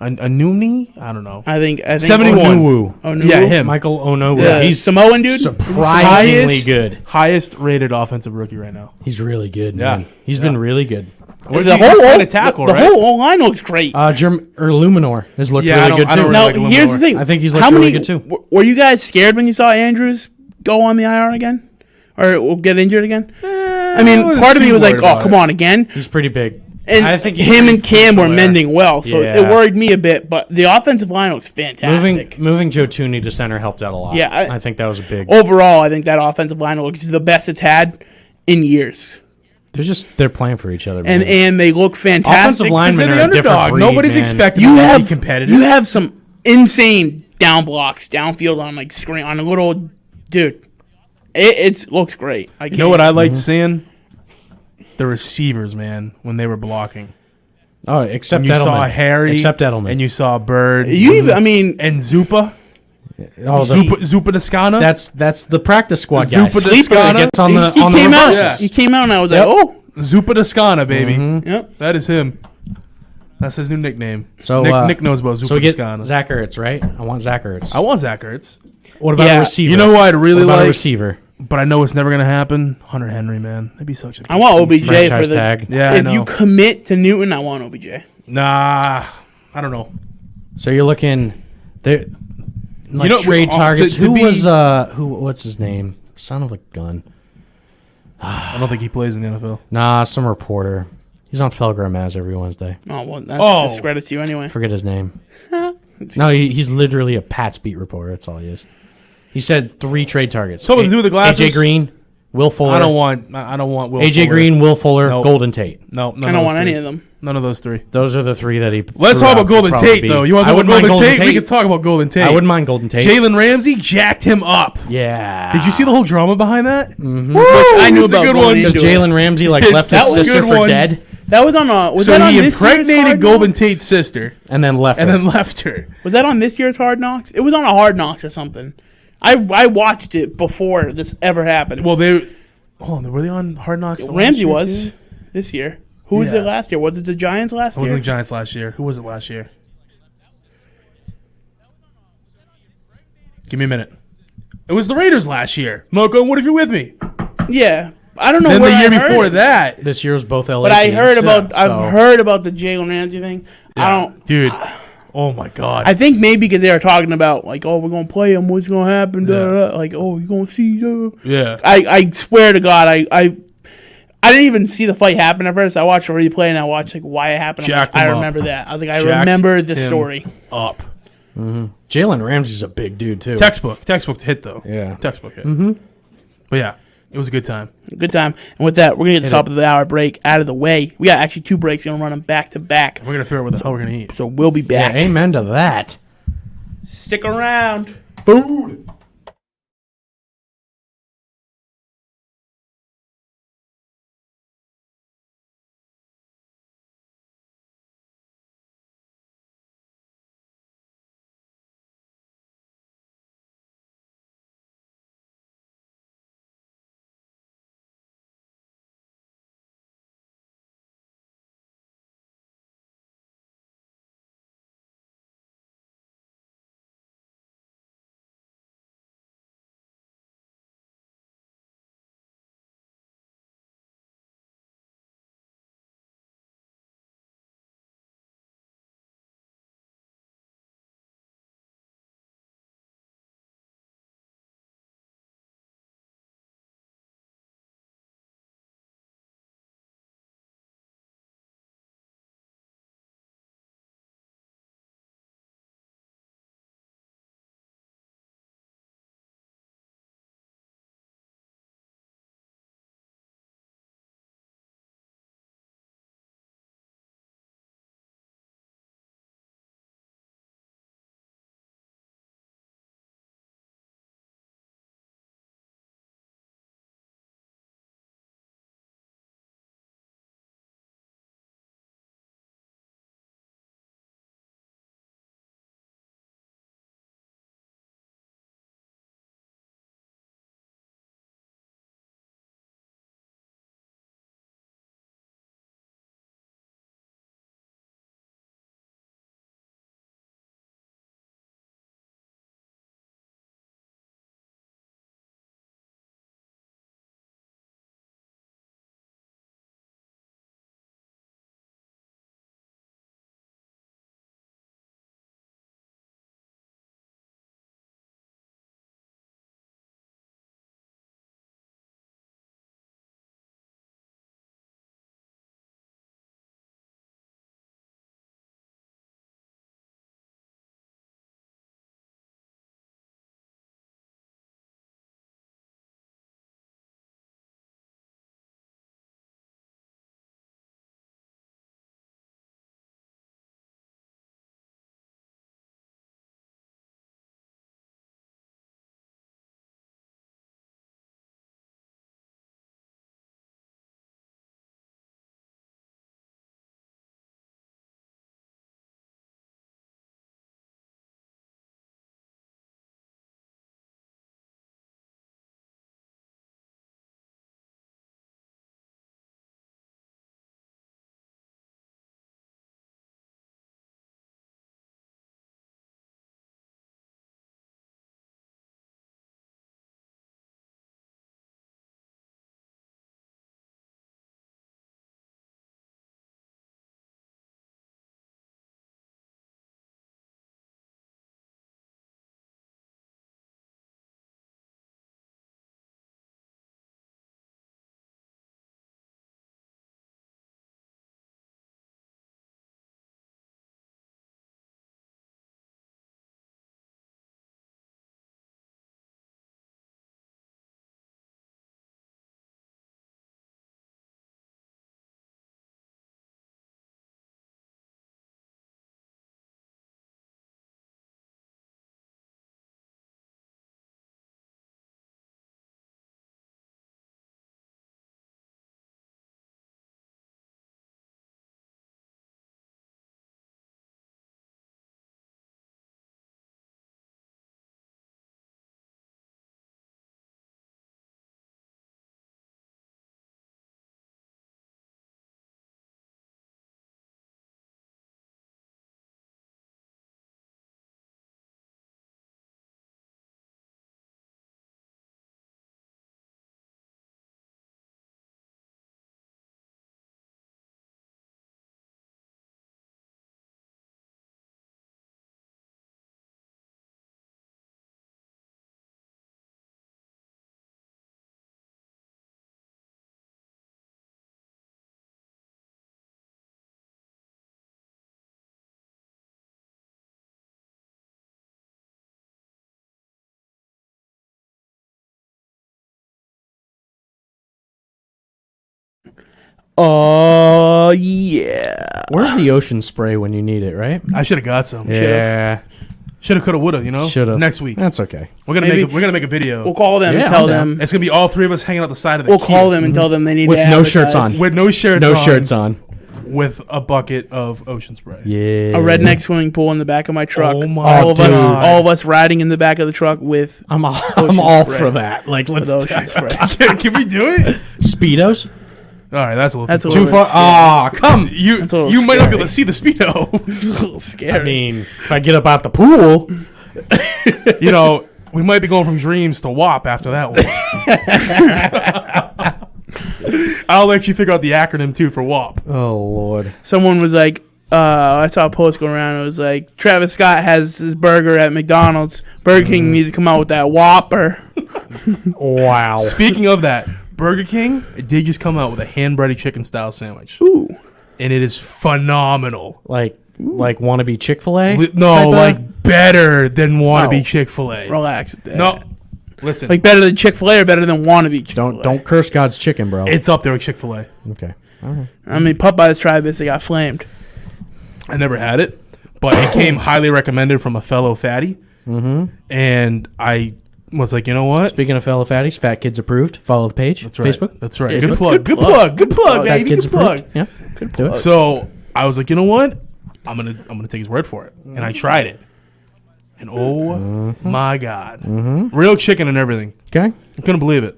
Anuni? I don't know. I think 71. Onuwu. Onuwu? Yeah, him. Michael Onowu. The He's Samoan dude? surprisingly good. Highest rated offensive rookie right now. He's really good, Yeah. man. He's been really good. What The is he? He's whole playing a tackle, the right? whole O-line looks great. Luminor has looked Yeah, I really good, don't too. really Now, like Lamar. here's the thing. I think he's How looked really many- good, too. Were you guys scared when you saw Andrews go on the IR again? Or get injured again? I mean, wasn't part of me too was like, worried oh, about come it. on, again? He's pretty big. And I think he's him pretty and Cam were crucial there. mending well, so it Yeah. worried me a bit. But the offensive line looks fantastic. Moving Joe Tooney to center helped out a lot. Yeah, I think that was a big. Overall, I think that offensive line looks the best it's had in years. They're playing for each other. And man. they look fantastic. Offensive They're linemen the are a different underdog. breed, Nobody's man. expecting You them to have be competitive. You have some insane down blocks, downfield on like screen on a little dude. It looks great. You know what I liked seeing? The receivers, man, when they were blocking. Oh, except And you Edelman. saw Harry. Except Edelman. And you saw Bird. You even, I mean, and Zupa. oh, Zupa Descana. that's the practice squad guy. Zupa Sleeper Descana. that gets on the he on the came out. reverses. He came out, and I was Yep. like, oh, Zupa Descana, baby. yep. That is him. That's his new nickname. So Nick knows about Zupa So we get Descana. Zach Ertz, right? I want Zach Ertz. I want Zach Ertz. What about Yeah. a receiver? You know who I'd really what about a like? receiver? But I know it's never going to happen. Hunter Henry, man. That'd be such a I want OBJ for Franchise the. tag. Yeah, I if you know. commit to Newton, I want OBJ. Nah, I don't know. So you're looking there, like know, trade to- targets. to Who be- was what's his name? Son of a gun. I don't think he plays in the NFL. Nah, some reporter. He's on Felgram as every Wednesday. Oh well, that's Oh. discredit to you anyway. Forget his name. No, he's literally a Pats beat reporter. That's all he is. He said 3 trade targets. Something to do with the glasses? AJ Green, Will Fuller. I don't want Will AJ Fuller. Green, Will Fuller, Nope. Golden Tate. No, none I of don't those want three. any of them. None of those 3. Those are the 3 that he. Let's threw talk out about could Golden probably Tate, be. though. You want I to talk wouldn't about mind Golden Tate? We Tate. can talk about Golden Tate. I wouldn't mind Golden Tate. Jalen Ramsey jacked him up. Yeah. Did you see the whole drama behind that? Mm-hmm. Which I knew It's a about good going one. Does into it. Jalen Ramsey like It's- left that his was a sister good for one. dead That was on was So that on he this year's impregnated Hard Golden Knocks? Tate's sister and then left and her. then left her. Was that on this year's Hard Knocks? It was on a Hard Knocks or something. I watched it before this ever happened. Well, were they on Hard Knocks? the last Ramsey year, was too? this year. Who was Yeah. it last year? Was it the Giants last It wasn't year? the Giants last year. Who was it last year? Give me a minute. It was the Raiders last year. Marco, what if you're with me? Yeah, I don't know. Then where the year I heard before it, that, This year was both LA but I teams. heard about. Yeah, so- I've heard about the Jalen Ramsey thing. I don't. dude. Oh my God. I think maybe because they were talking about like, oh, we're gonna play him. What's gonna happen? Da, Yeah. da, da. Like, oh, you're gonna see. yeah. I swear to God, I didn't even see the fight happen at first. I watched a replay and I watched like why it happened. I'm like, Jacked him I up. remember that. I was like, I Jacked remember this him story. Up. Jalen Ramsey's a big dude too. Textbook hit though. Yeah. Textbook hit. Mm-hmm. But yeah, it was a good time. Good time. And with that, we're gonna get the top of the hour break out of the way. We got actually 2 breaks. Gonna run them back to back. We're gonna figure out what the hell we're gonna eat. So we'll be Yeah, back. amen to that. Stick around. Food. Oh, yeah. Where's the ocean spray when you need it, right? I should have got some. Yeah. Shoulda, coulda, woulda. You know. Shoulda. Next week. That's okay. We're gonna Maybe- make a video. We'll call them Yeah, and tell I'm down. them. It's gonna be all three of us hanging out the side of the. We'll call Kia them and tell them they need With to no advertise. shirts on. with no shirts. No on, shirts on. with a bucket of ocean spray. Yeah. A redneck swimming pool in the back of my truck. Oh my all of God. all of us riding in the back of the truck with I'm Ocean all spray. for that. Like, let's with ocean spray. Can we do it? Speedos. All right, that's a little That's a too little Too bit far. Oh, come. You That's a little you might not be scary. able to see the speedo. It's a little scary. I mean, if I get up out the pool, You know, we might be going from dreams to WAP after that one. I'll let you figure out the acronym too for WAP. oh Lord. Someone was like, I saw a post going around. It was like, Travis Scott has his burger at McDonald's. Burger King needs to come out with that Whopper. Wow. Speaking of that, Burger King did just come out with a hand-breaded chicken style sandwich, Ooh. and it is phenomenal. Like wannabe Chick-fil-A? No, type of- like better than wannabe Oh. Chick-fil-A. Relax with that. No, listen, Like better than Chick-fil-A or better than wannabe Chick-fil-A? Don't curse God's chicken, bro. it's up there with Chick-fil-A. Okay. I mean, Popeyes tried this. They got flamed. I never had it, but it came highly recommended from a fellow fatty, and I was like, you know what? Speaking of fellow fatties, Fat Kids Approved. Follow the page. That's right. Facebook. That's right. Facebook. Good plug. Good Good plug. Good plug, plug. Fat baby. Kids Good plug. Approved. Yeah. Do it. So I was like, you know what? I'm gonna take his word for it, and I tried it, and oh my god, real chicken and everything. Okay. I couldn't believe it.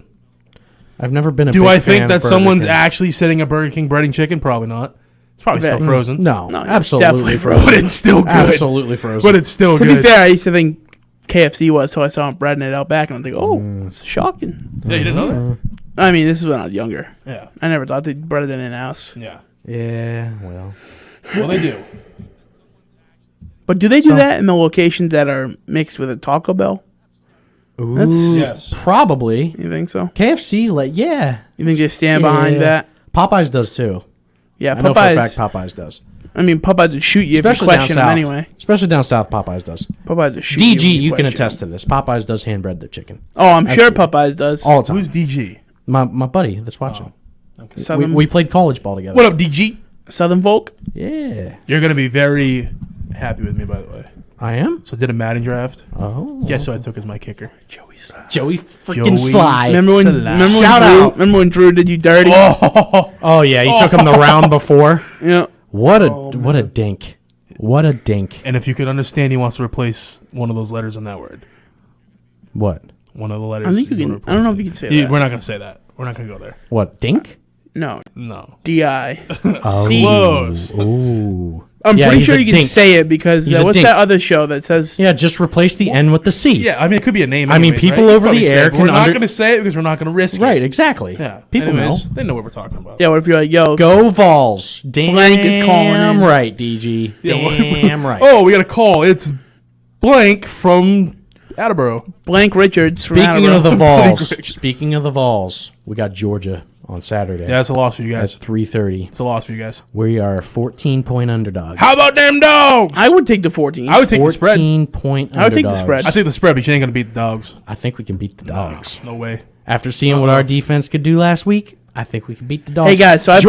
I've never been a Do big I fan think of that Burger someone's King. actually sitting at Burger King breading chicken? Probably not. It's probably still Yeah. frozen. No, No, it's absolutely definitely frozen. But it's still good. Absolutely frozen. But it's still To good. be fair, I used to think KFC was, so I saw him breading it out back, and I'm like, oh, it's shocking. Yeah, you didn't know I mean, this is when I was younger. that? I never thought they breaded it in house. Yeah. Yeah, well. Yeah. Well, they do. But do they do that in the locations that are mixed with a Taco Bell? Ooh, Yes. probably. You think so? KFC, like, yeah. You think they stand behind Yeah. that? Popeyes does too. Yeah, I know for a Popeyes. fact Popeyes does. I mean, Popeyes would shoot you if you Especially down question them south. anyway. Especially down south, Popeyes does. Popeyes would shoot DG, you. you can question attest to this. Popeyes does hand bread the chicken Oh, I'm sure Absolutely. Popeyes does. all the time. Who's DG? My buddy that's watching. We, Southern, we played college ball together. What up, DG? Southern folk. Yeah, You're gonna be very happy with me, by the way. I am. So I did a Madden draft. Oh, Guess who I took as my kicker? Joey freaking Joey Sly. Remember when? Shout out. Remember when Drew did you dirty? Oh yeah, you took him the round before. Yeah. What a dink. What a dink. And if you could understand, he wants to replace one of those letters in that word. What? One of the letters. I think you he can. wanna I don't know if replace you can say it. that. We're not gonna say that. We're not gonna go there. What? Dink? No. No. Di. Oh. C. Close. Ooh. I'm Yeah, pretty he's sure a you can dink. say it because He's a what's dink. that other show that says? Yeah, just replace the N with the C. Yeah, I mean, it could be a name. I mean, anyways, people right? You over probably the say air it, but can We're not under- going to say it because we're not going to risk Right, it. exactly. Yeah. People Anyways, know. They know what we're talking about. Yeah. What if you're like, yo, Go Vols. Damn Blank is calling in. right, DG. Yeah, Damn right. Oh, we got a call. It's blank from Attleboro. Blank Richards from Speaking of the Attleboro. Vols, speaking of the Vols, we got Georgia on Saturday Yeah, that's a loss for you at guys. 3:30. It's a loss for you guys. We are 14-point underdogs. How about them dogs? I would take the 14. I would take the spread. 14-point I would take the underdogs. spread. I think the spread, but you ain't going to beat the dogs. I think we can beat the dogs. No way. After seeing what our defense could do last week, I think we can beat the dogs. Hey, guys, so I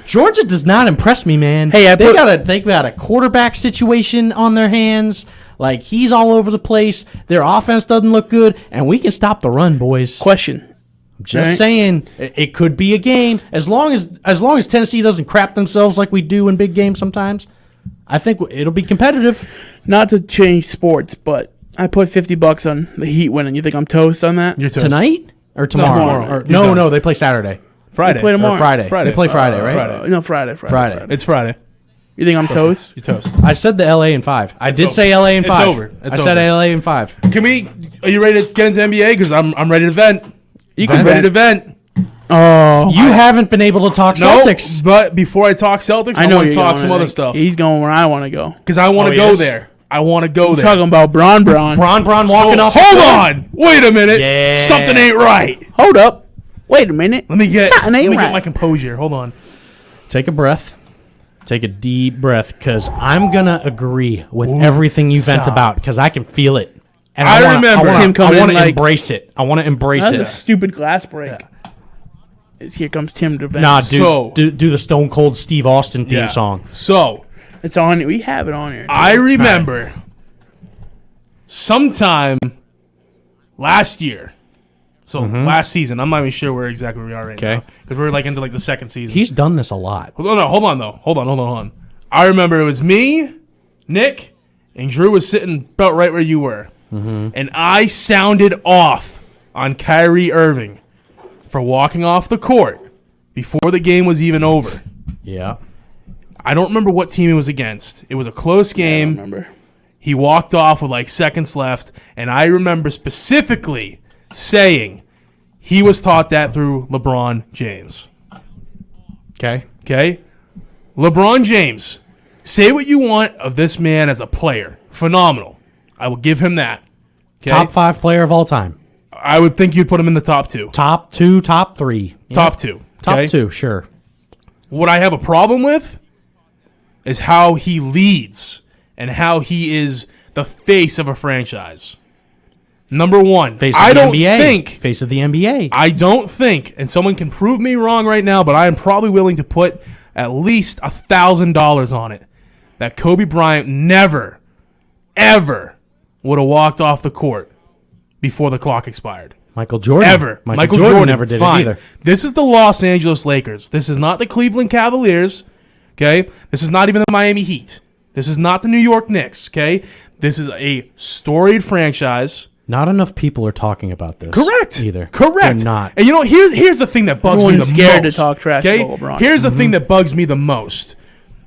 Georgia does not impress me, man. Hey, they got a quarterback situation on their hands. Like, he's all over the place. Their offense doesn't look good, and we can stop the run, boys. Question. Just Right. saying, it could be a game as long as Tennessee doesn't crap themselves like we do in big games sometimes. I think it'll be competitive. Not to change sports, but I put $50 on the Heat winning. You think I'm toast on that? You're toast. Tonight or tomorrow? tomorrow. Or- You're done. no, they play Saturday. Friday. play tomorrow. Or Friday. Friday. They play Friday, right? Friday. No, Friday. Friday. It's Friday. You think I'm toast? You're toast. I said the LA in 5. I did over. say LA in It's 5. over. It's I said over. LA in 5. Can we? Are you ready to get into NBA? Because I'm ready to vent. You can I'm ready vent. to vent. Oh, You haven't been able to talk No, Celtics. but before I talk Celtics, I, I know want you're to talk going some to other think. stuff. He's going where I want to go. Because I want to Oh, go yes. there. I want to go He's there. talking about Bron. Bron walking off. Hold on. Wait a minute. Yeah. Something ain't right. Hold up. Wait a minute. Let me get Something ain't get right. my composure. Hold on. Take a breath. Take a deep breath, because I'm going to agree with everything you vent stop. about, because I can feel it. And I remember him coming I want in to like- embrace it. I want to embrace That's it. a stupid glass break. Here comes Tim DeVent. Nah, So- do the Stone Cold Steve Austin theme song. So It's on. We have it on here. I remember sometime last year. So last season, I'm not even sure where exactly we are right now because we're like into like the second season. He's done this a lot. Hold on. I remember it was me, Nick, and Drew was sitting about right where you were, and I sounded off on Kyrie Irving for walking off the court before the game was even over. Yeah. I don't remember what team it was against. It was a close I game. remember. He walked off with like seconds left, and I remember specifically saying he was taught that through LeBron James. Okay. Okay? LeBron James, say what you want of this man as a player. Phenomenal. I will give him that. Okay? Top 5 player of all time. I would think you'd put him in the top 2. Top 2, top 3. Yeah. Top 2. Top okay? 2, sure. What I have a problem with is how he leads and how he is the face of a franchise. Number one, Face of I the don't NBA. think, Face of the NBA. I don't think, and someone can prove me wrong right now, but I am probably willing to put at least $1,000 on it that Kobe Bryant never, ever would have walked off the court before the clock expired. Michael Jordan. Ever. Michael Jordan never did fine. it either. This is the Los Angeles Lakers. This is not the Cleveland Cavaliers. Okay? This is not even the Miami Heat. This is not the New York Knicks. Okay? This is a storied franchise. Not enough people are talking about this. Correct. Either. Correct. They're not. And you know, here's the thing that bugs me the Everyone's scared most. to talk trash okay? about LeBron. Here's the thing that bugs me the most.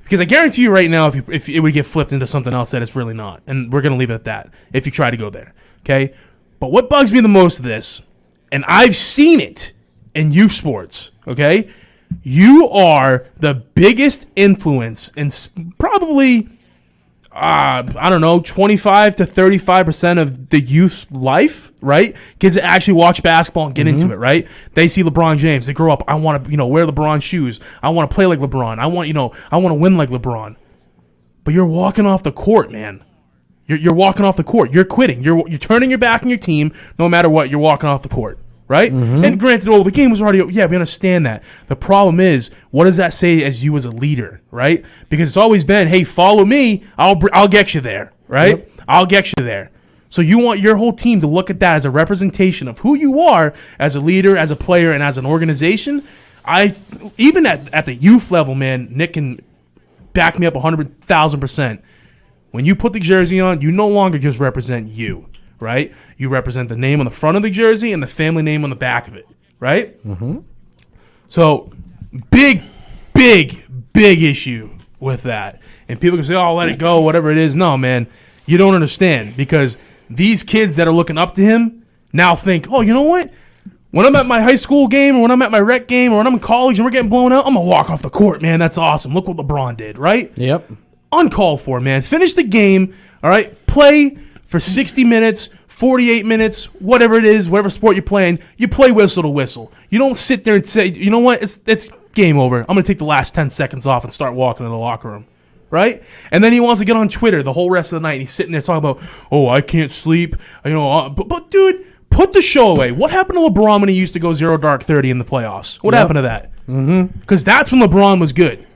Because I guarantee you right now, if it would get flipped into something else that it's really not. And we're going to leave it at that if you try to go there. Okay? But what bugs me the most of this, and I've seen it in youth sports, okay? You are the biggest influence in probably, I don't know, 25 to 35% of the youth's life, right? Kids that actually watch basketball and get into it, right? They see LeBron James. They grow up, I want to, wear LeBron shoes. I want to play like LeBron. I want to win like LeBron. But you're walking off the court, man. You're walking off the court. You're quitting. You're turning your back on your team no matter what. You're walking off the court, right? And granted, the game was already, we understand that. The problem is, what does that say as you as a leader, right? Because it's always been, hey, follow me. I'll get you there, right? Yep. I'll get you there. So you want your whole team to look at that as a representation of who you are as a leader, as a player, and as an organization. Even at the youth level, man, Nick can back me up 100,000%. When you put the jersey on, you no longer just represent you, right? You represent the name on the front of the jersey and the family name on the back of it, right? Mm-hmm. So, big issue with that. And people can say, oh, let it go, whatever it is. No, man, you don't understand. Because these kids that are looking up to him now think, oh, you know what? When I'm at my high school game or when I'm at my rec game or when I'm in college and we're getting blown out, I'm going to walk off the court, man. That's awesome. Look what LeBron did, right? Yep. Uncalled for, man. Finish the game, all right? Play for 60 minutes, 48 minutes, whatever it is, whatever sport you're playing. You play whistle to whistle. You don't sit there and say, you know what, it's game over. I'm going to take the last 10 seconds off and start walking in the locker room, right? And then he wants to get on Twitter the whole rest of the night. And he's sitting there talking about, oh, I can't sleep. But dude, put the show away. What happened to LeBron when he used to go 0 dark 30 in the playoffs? What happened to that? Because that's when LeBron was good.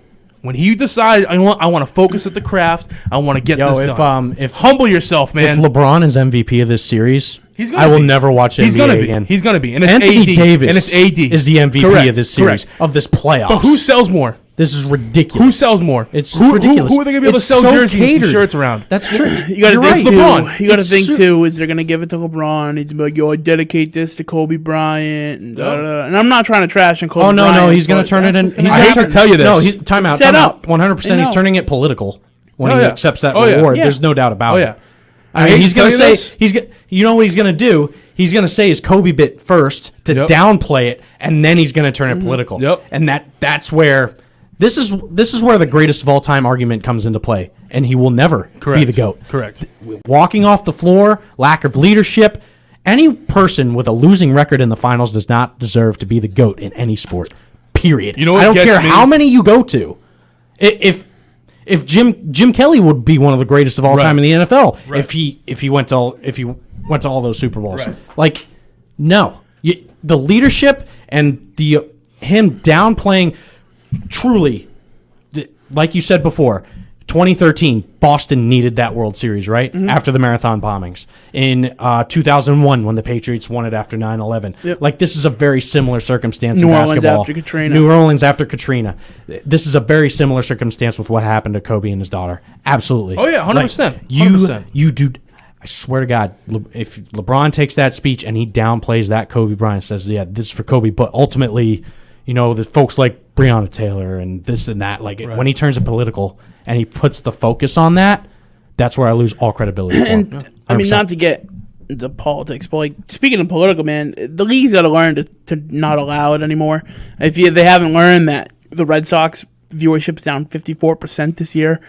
When he decided, I want to focus at the craft, I want to get this done. Humble yourself, man. If LeBron is MVP of this series, He's gonna I will be. never watch He's NBA gonna be. again. He's going to be. And it's Anthony AD. Davis And it's AD. is the MVP Correct. of this series, Correct. of this playoffs. But who sells more? This is ridiculous. Who sells more? It's Who ridiculous. are they going to be able It's to sell so jerseys and catered. shirts around? That's true. You got to You're think right. too. LeBron. You got to It's think so- too. Is they're gonna give it to LeBron? He's like, yo, I dedicate this to Kobe Bryant, and, and I'm not trying to trash on Kobe. Oh no, Bryant, no, he's going but to turn it in. that's He's what's I gonna hate to happen. tell you this. No, time out. Set Time up. out. 100%. He's know. turning it political when Oh, he yeah. accepts that Oh, yeah. reward. Yeah. There's no doubt about Oh, it. yeah. I mean, hate he's to going to tell you say you know what he's going to do? He's going to say his Kobe bit first to Yep. downplay it, and then he's going to turn it political. Yep. And that's where this is where the greatest of all time argument comes into play, and he will never be the GOAT. Correct. Walking off the floor, lack of leadership. Any person with a losing record in the finals does not deserve to be the GOAT in any sport. Period. You know what I don't gets care me? how many you go to. If Jim Kelly would be one of the greatest of all Right. time in the NFL Right. if he went to all those Super Bowls. Right. Like, no, the leadership and the him downplaying truly, like you said before, 2013, Boston needed that World Series, right? Mm-hmm. After the marathon bombings. In 2001, when the Patriots won it after 9/11. Yep. Like, this is a very similar circumstance New in Orleans basketball. after Katrina. New Orleans after Katrina. This is a very similar circumstance with what happened to Kobe and his daughter. Absolutely. Oh, yeah, 100%. Like, 100%. you do... I swear to God, if LeBron takes that speech and he downplays that Kobe Bryant, says, yeah, this is for Kobe, but ultimately, you know, the folks like Breonna Taylor and this and that, like, when he turns it political and he puts the focus on that, that's where I lose all credibility. And I mean, not to get into politics, but like speaking of political, man, the league's got to learn to not allow it anymore. They haven't learned that the Red Sox viewership's down 54% this year,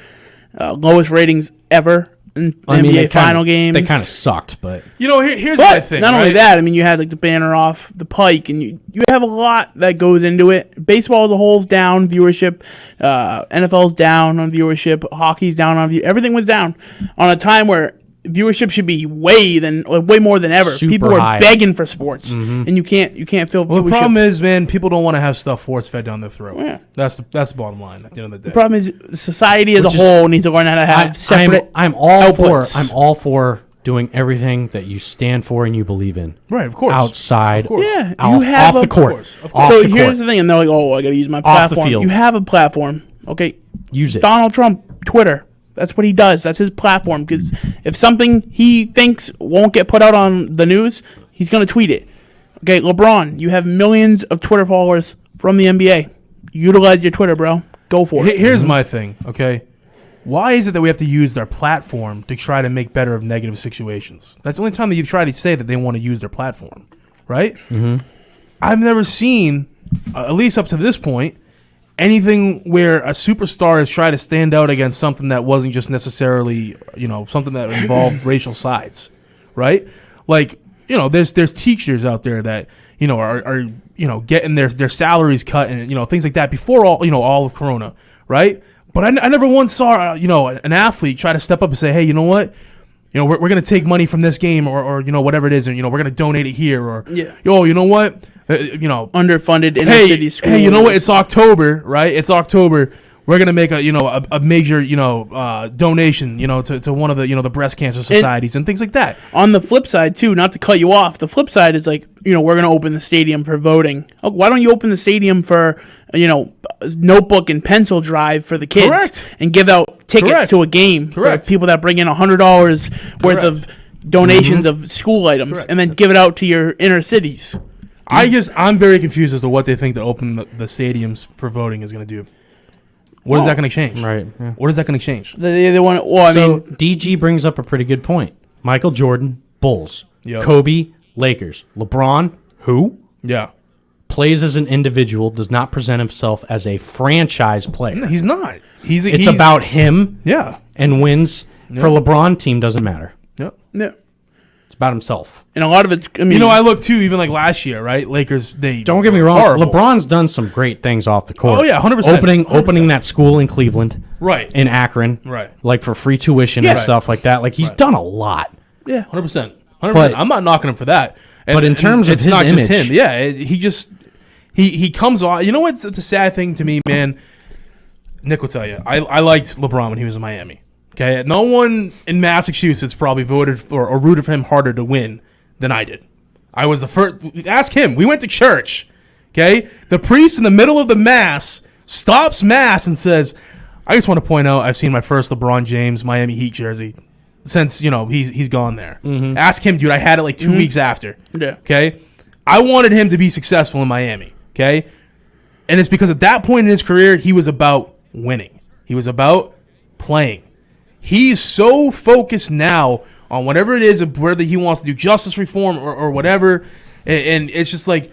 lowest ratings ever in NBA final games. They kind of sucked, but You know, here's my thing. Not only right? that, I mean, you had like the banner off the Pike, and you have a lot that goes into it. Baseball as a whole's down viewership, NFL's down on viewership, hockey's down on view. Everything was down on a time where viewership should be way more than ever. Super People are high. begging for sports, and you can't fill Well, the viewership. problem is, man, people don't want to have stuff force fed down their throat. Yeah. That's the bottom line at the end of the day. The problem is society as Which a is- whole needs to learn how to have separate. I'm all outputs. for doing everything that you stand for and you believe in. Right, of course. Outside, Of course. Yeah, off, you have off the court. Of course. Off So the here's court. the thing, and they're like, "Oh, I got to use my Off the platform." field. You have a platform, okay? Use it. Donald Trump, Twitter. That's what he does. That's his platform. Because if something he thinks won't get put out on the news, he's going to tweet it. Okay, LeBron, you have millions of Twitter followers from the NBA. Utilize your Twitter, bro. Go for it. Here's my thing, okay? Why is it that we have to use their platform to try to make better of negative situations? That's the only time that you try to say that they want to use their platform, right? Mm-hmm. I've never seen, at least up to this point, anything where a superstar has tried to stand out against something that wasn't just necessarily, something that involved racial sides, right? Like, there's teachers out there that, are getting their salaries cut and, things like that before all of Corona, right? But I never once saw, an athlete try to step up and say, hey, you know what? We're going to take money from this game or whatever it is, and, we're going to donate it here or, you know what? Underfunded inner city schools. Hey, you know what? It's October, right? It's October. We're gonna make a major donation to one of the breast cancer societies and things like that. On the flip side, too, not to cut you off, the flip side is like, we're going to open the stadium for voting. Oh, why don't you open the stadium for, notebook and pencil drive for the kids? Correct. And give out tickets Correct. to a game Correct. for people that bring in $100 worth of donations of school items, Correct. and then give it out to your inner cities. I'm very confused as to what they think that opening the stadiums for voting is going to do. What is that going to change? Right. Yeah. What is that going to change? They want. Well, I So mean, DG brings up a pretty good point. Michael Jordan, Bulls. Yep. Kobe, Lakers. LeBron, who? Yeah. Plays as an individual, does not present himself as a franchise player. No, he's not. It's about him Yeah. and wins. For LeBron, team doesn't matter. Yep. yeah. It's about himself. And a lot of it's. I mean, I look too. Even like last year, right? Lakers. They Don't get me were wrong. horrible. LeBron's done some great things off the court. Oh, yeah, 100%. Opening that school in Cleveland, Right. in Akron, Right. like for free tuition Yeah. and stuff like that. Like he's done a lot. yeah. 100%. But- I'm not knocking him for that. but in terms of it's his not just image- him. Yeah, he comes on. You know what's the sad thing to me, man? Nick will tell you. I liked LeBron when he was in Miami. Okay, no one in Massachusetts probably voted for or rooted for him harder to win than I did. I was the first. Ask him. We went to church. Okay, the priest in the middle of the mass stops mass and says, "I just want to point out I've seen my first LeBron James Miami Heat jersey since he's gone there." Ask him, dude. I had it like 2 weeks after. Yeah. Okay, I wanted him to be successful in Miami. Okay, and it's because at that point in his career, he was about winning. He was about playing. He's so focused now on whatever it is, whether he wants to do justice reform or whatever, and it's just like,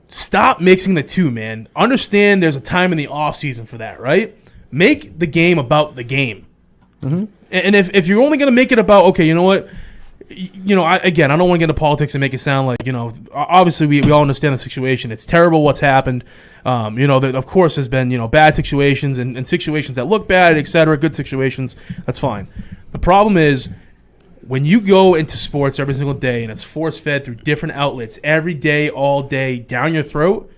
stop mixing the two, man. Understand there's a time in the off season for that, right? Make the game about the game. Mm-hmm. And if you're only going to make it about, okay, you know what? I don't want to get into politics and make it sound like, obviously we all understand the situation. It's terrible what's happened. There, of course, has been, bad situations and situations that look bad, et cetera, good situations. That's fine. The problem is when you go into sports every single day and it's force-fed through different outlets every day, all day, down your throat,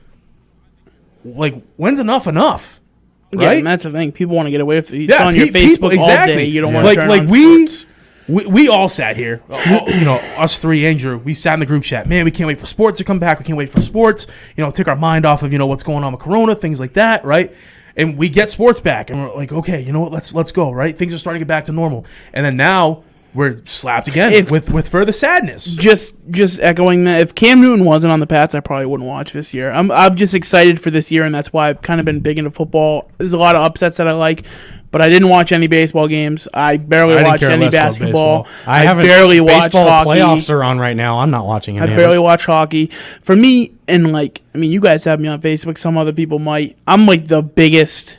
like, when's enough? Yeah, Right? and that's the thing. People want to get away with it. It's Yeah, on your people- Facebook all exactly. day. You don't Yeah. want to turn on sports. We all sat here, us three, Andrew. We sat in the group chat. Man, we can't wait for sports to come back. We can't wait for sports. Take our mind off of what's going on with Corona, things like that, right? And we get sports back, and we're like, okay, you know what? Let's go, right? Things are starting to get back to normal, and then now we're slapped again with further sadness. Just echoing that, if Cam Newton wasn't on the Pats, I probably wouldn't watch this year. I'm just excited for this year, and that's why I've kind of been big into football. There's a lot of upsets that I like, but I didn't watch any baseball games. I barely didn't watched care any less about basketball. baseball. I haven't. barely watched baseball hockey. playoffs are on right now. I'm not watching I any. barely watch hockey. For me, and you guys have me on Facebook. Some other people might. I'm like the biggest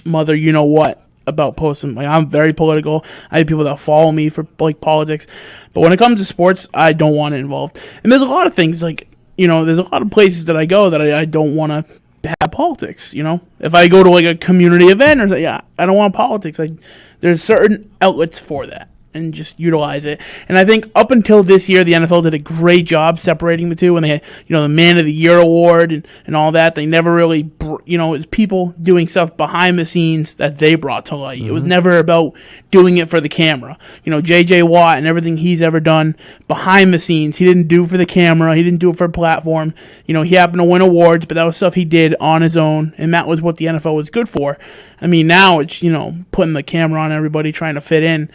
mother, you know what, about posting. Like, I'm very political. I have people that follow me for politics, but when it comes to sports, I don't want it involved. And there's a lot of things there's a lot of places that I go that I don't want to have politics. If I go to a community event or something, I don't want politics. There's certain outlets for that, and just utilize it. And I think up until this year, the NFL did a great job separating the two. When they had, the Man of the Year award and all that, they never really, it was people doing stuff behind the scenes that they brought to light. It was never about doing it for the camera. J.J. Watt and everything he's ever done behind the scenes, he didn't do for the camera. He didn't do it for a platform. He happened to win awards, but that was stuff he did on his own, and that was what the NFL was good for. I mean, now it's, putting the camera on everybody, trying to fit in.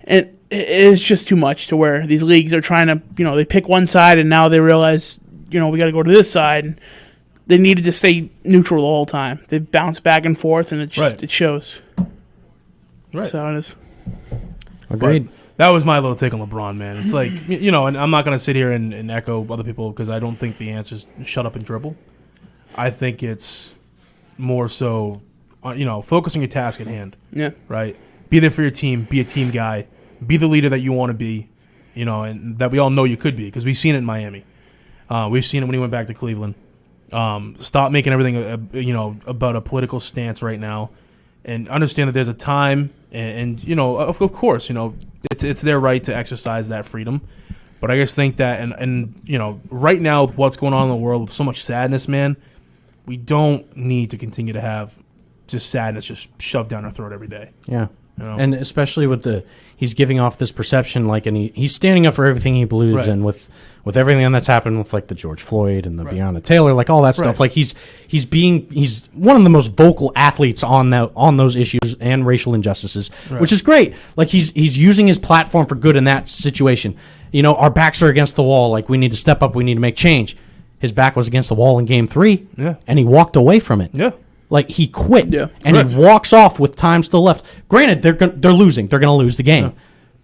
And it's just too much to where these leagues are trying to, they pick one side and now they realize, we got to go to this side. And they needed to stay neutral the whole time. They bounce back and forth, and it shows. Right. So it is. Agreed. But that was my little take on LeBron, man. It's like, and I'm not going to sit here and echo other people because I don't think the answer is shut up and dribble. I think it's more so, focus on your task at hand. Yeah. Right? Be there for your team. Be a team guy. Be the leader that you want to be, and that we all know you could be because we've seen it in Miami. We've seen it when he went back to Cleveland. Stop making everything, about a political stance right now, and understand that there's a time, and of course, it's their right to exercise that freedom. But I just think that, and right now with what's going on in the world with so much sadness, man, we don't need to continue to have just sadness just shoved down our throat every day. Yeah. And especially with he's giving off this perception, and he's standing up for everything he believes Right. in with everything that's happened with the George Floyd and the Breonna Taylor, all that stuff. Right. He's one of the most vocal athletes on those issues and racial injustices, Right. which is great. He's using his platform for good in that situation. Our backs are against the wall. We need to step up. We need to make change. His back was against the wall in Game 3, and he walked away from it. Yeah. He quit, and Correct. he walks off with time still left. Granted, they're losing. They're going to lose the game,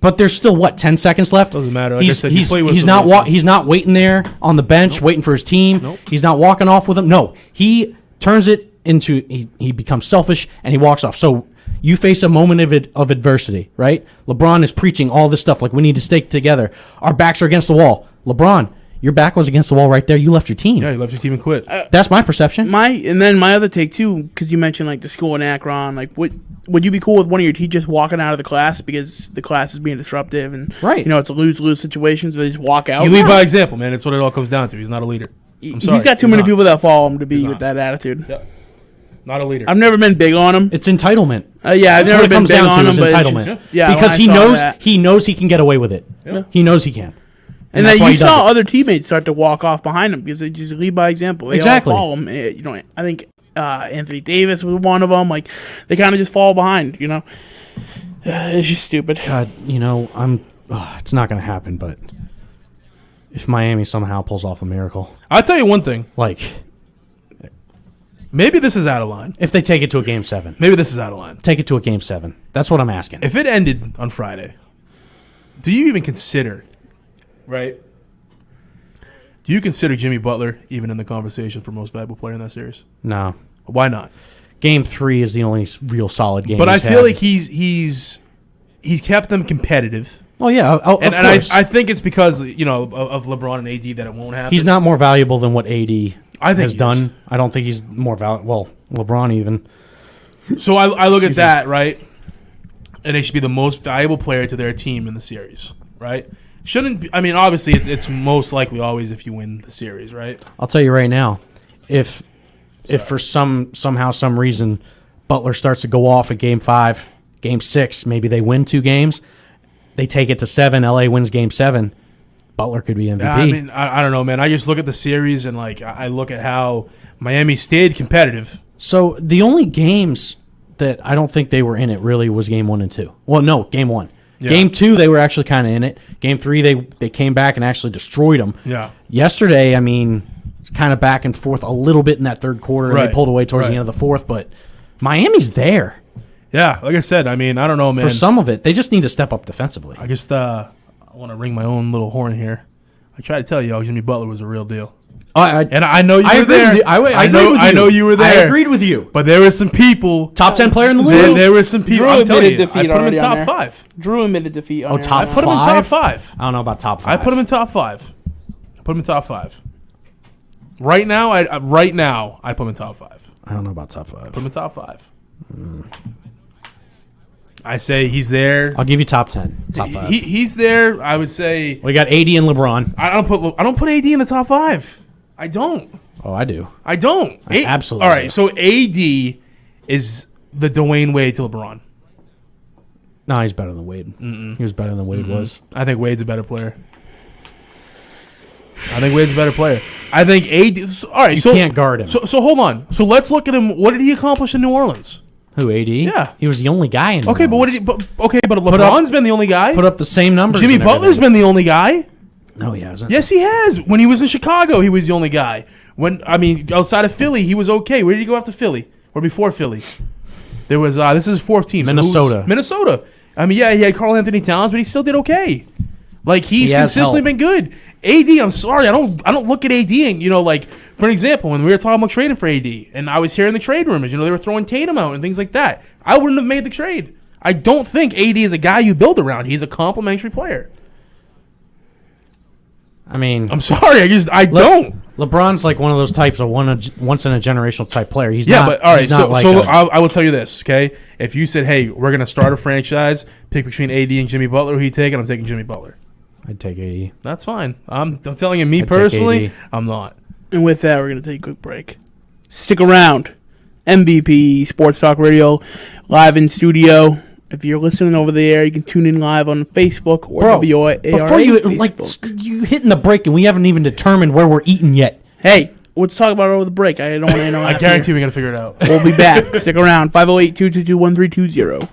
but there's still 10 seconds left. Doesn't matter. Like I said, you play with he's the not rest. he's not waiting there on the bench waiting for his team. Nope. He's not walking off with them. No, he turns it into he becomes selfish and he walks off. So you face a moment of adversity, right? LeBron is preaching all this stuff we need to stay together. Our backs are against the wall. LeBron, your back was against the wall right there. You left your team. Yeah, you left your team and quit. That's my perception. And then my other take too, because you mentioned the school in Akron. Would you be cool with one of your teachers walking out of the class because the class is being disruptive and Right. it's a lose-lose situation, so they just walk out? You lead by example, man. It's what it all comes down to. He's not a leader. I'm sorry. He's got too He's many not. people that follow him to be He's with not. that attitude. Yep. Not a leader. I've never been big on him. It's entitlement. Yeah, I've That's never what it been comes big down on to him, is but it's entitlement. just- yeah, Because when I saw that. he knows he can get away with it. Yeah. He knows he can. And that's then why you he does saw it. other teammates start to walk off behind him because they just lead by example. They Exactly. all follow him. I think Anthony Davis was one of them. They kind of just fall behind. It's just stupid. God, it's not going to happen, but if Miami somehow pulls off a miracle, I'll tell you one thing. Maybe this is out of line. if they take it to a Game 7, Maybe this is out of line. take it to a Game 7. That's what I'm asking. If it ended on Friday, do you even consider, right? Do you consider Jimmy Butler even in the conversation for most valuable player in that series? No. Why not? Game 3 is the only real solid game But I he's feel had. like he's kept them competitive, Oh, yeah, of and course. I think it's because of LeBron and AD that it won't happen. He's not more valuable than what AD I think has he done. is. I don't think he's more valuable. Well, LeBron even. So I look at that, right? And they should be the most valuable player to their team in the series, right? Shouldn't be, I mean, obviously it's most likely always if you win the series, right? I'll tell you right now, if if for somehow, some reason, Butler starts to go off at Game 5, Game 6, maybe they win 2 games, they take it to 7, LA wins Game 7, Butler could be MVP. Yeah, I mean, I don't know, man. I just look at the series and like I look at how Miami stayed competitive. So the only games that I don't think they were in it really was Game 1 and 2. Well, no, Game 1. Yeah. Game 2, they were actually kind of in it. Game 3, they came back and actually destroyed them. Yeah. Yesterday, I mean, kind of back and forth a little bit in that third quarter. And Right. they pulled away towards the end of the fourth, but Miami's there Yeah, like I said, I mean, I don't know, man. for some of it. They just need to step up defensively. I just I want to ring my own little horn here. I tried to tell you, Jimmy Butler was a real deal. And I know you I were agree there. with you. I agree with you. I know you were there. I agreed with you. But there were some people. Top 10 player in the league. There were some people. Drew I'm telling admitted you, defeat I put him in already on top there. 5. Drew admitted defeat. On top there. I put him in top 5. I don't know about top 5. I put him in top 5. I put him in top 5. Right now, I put him in top 5. I don't know about top 5. Put him in top 5. I say he's there. I'll give you top 10. Top 5. He's there. I would say We got AD and LeBron. I don't put AD in the top 5. I don't. Oh, I do. I don't. Absolutely. All right. So AD is the Dwayne Wade to LeBron. No, he's better than Wade. He was better than Wade was. I think Wade's a better player. I think AD. All right. You so can't guard him. So hold on. So let's look at him. What did he accomplish in New Orleans? Who, AD? Yeah. He was the only guy in New Okay, but what Orleans. did he? But LeBron's been the only guy. Put up the same numbers. Jimmy and Butler's everything. been the only guy. No, he hasn't. Yes, he has. When he was in Chicago, he was the only guy. Outside of Philly, he was okay. Where did he go after Philly or before Philly? There was this is his 4th team. Minnesota. Minnesota. I mean, yeah, he had Karl Anthony Towns, but he still did okay. Like he's He has consistently help. been good. AD, I'm sorry, I don't look at AD and like for an example, when we were talking about trading for AD, and I was hearing the trade rumors, they were throwing Tatum out and things like that. I wouldn't have made the trade. I don't think AD is a guy you build around. He's a complimentary player. I mean, I'm sorry, I don't. LeBron's like one of those types of once in a generational type player. He's Yeah, not. but all right. he's not I will tell you this, okay? If you said, "Hey, we're gonna start a franchise, pick between AD and Jimmy Butler, who you taking?" I'm taking Jimmy Butler. I'd take AD. That's fine. I'm telling you, me I'd take personally, AD. I'm not. And with that, we're going to take a quick break. Stick around. MVP Sports Talk Radio, live in studio. If you're listening over there, you can tune in live on Facebook or Bro, WARA before you Facebook. you hitting the break and we haven't even determined where we're eating yet. Hey, let's talk about it over the break. I don't want to interrupt. I guarantee we're gonna figure it out. We'll be back. Stick around. 508-222-1320.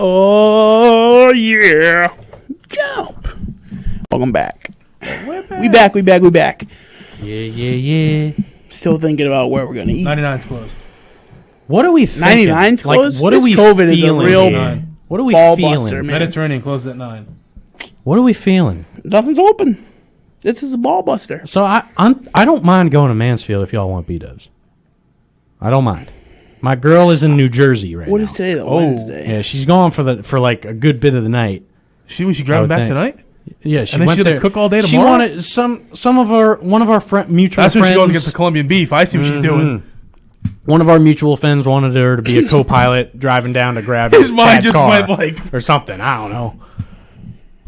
Oh, yeah. Jump. Welcome back. We back. Yeah. Still thinking about where we're going to eat. 99's closed. What are we thinking? 99's closed? What are This we COVID is a feeling real here? What are we ball feeling? buster, man. Mediterranean closed at 9. What are we feeling? Nothing's open. This is a ball buster. So I don't mind going to Mansfield if y'all want B-dubs. I don't mind. My girl is in New Jersey right now. What is today, though? Wednesday. Yeah, she's going for like a good bit of the night. Was she driving would back think. tonight? Yeah, she And then went she had to there. cook all day She tomorrow? wanted one of our mutual That's when friends. she goes against the Colombian beef. I see what she's doing. One of our mutual friends wanted her to be a co-pilot driving down to grab His mind Chad's just car went like or something. I don't know.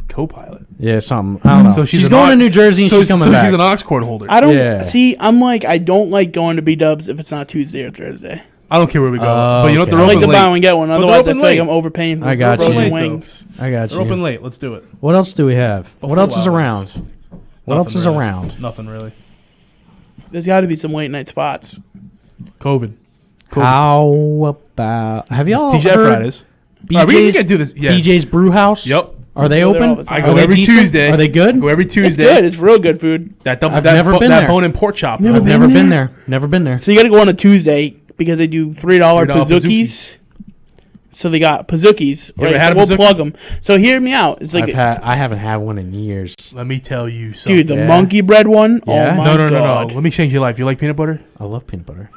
co-pilot. Yeah, something. I don't know. So she's an going to ox- New Jersey and so, she's coming so back. she's an ox cord holder. I don't Yeah. see. I'm like, I don't like going to B-dubs if it's not Tuesday or Thursday. I don't care where we go. Oh, But you know what? okay. They're I like open to buy late. one get one. But Otherwise, I they're feel open like late. I'm overpaying for I got frozen you. wings. I got They're you. open late. Let's do it. What else do we have? What else is Wild around? Wings. What else is really. around? Nothing really. There's got to be some late night spots. COVID. How about have y'all TGI heard Fridays. All right, we can do this. Yeah. BJ's Brew House? Yep. Are they Go there all open? the time. I Are go they every decent? Tuesday. Are they good? I go every It's Tuesday. good. It's real good food. I've never been that there. bone and pork chop. Never I've been never there? been there. Never been there. So you got to go on a Tuesday because they do $3 Pazookies. So they got Pazookies. You ever had a we'll Pazookie? plug them. So hear me out. It's like, I haven't had one in years. Let me tell you something. dude, the Yeah. monkey bread one. Yeah. Oh my No. god. Let me change your life. You like peanut butter? I love peanut butter.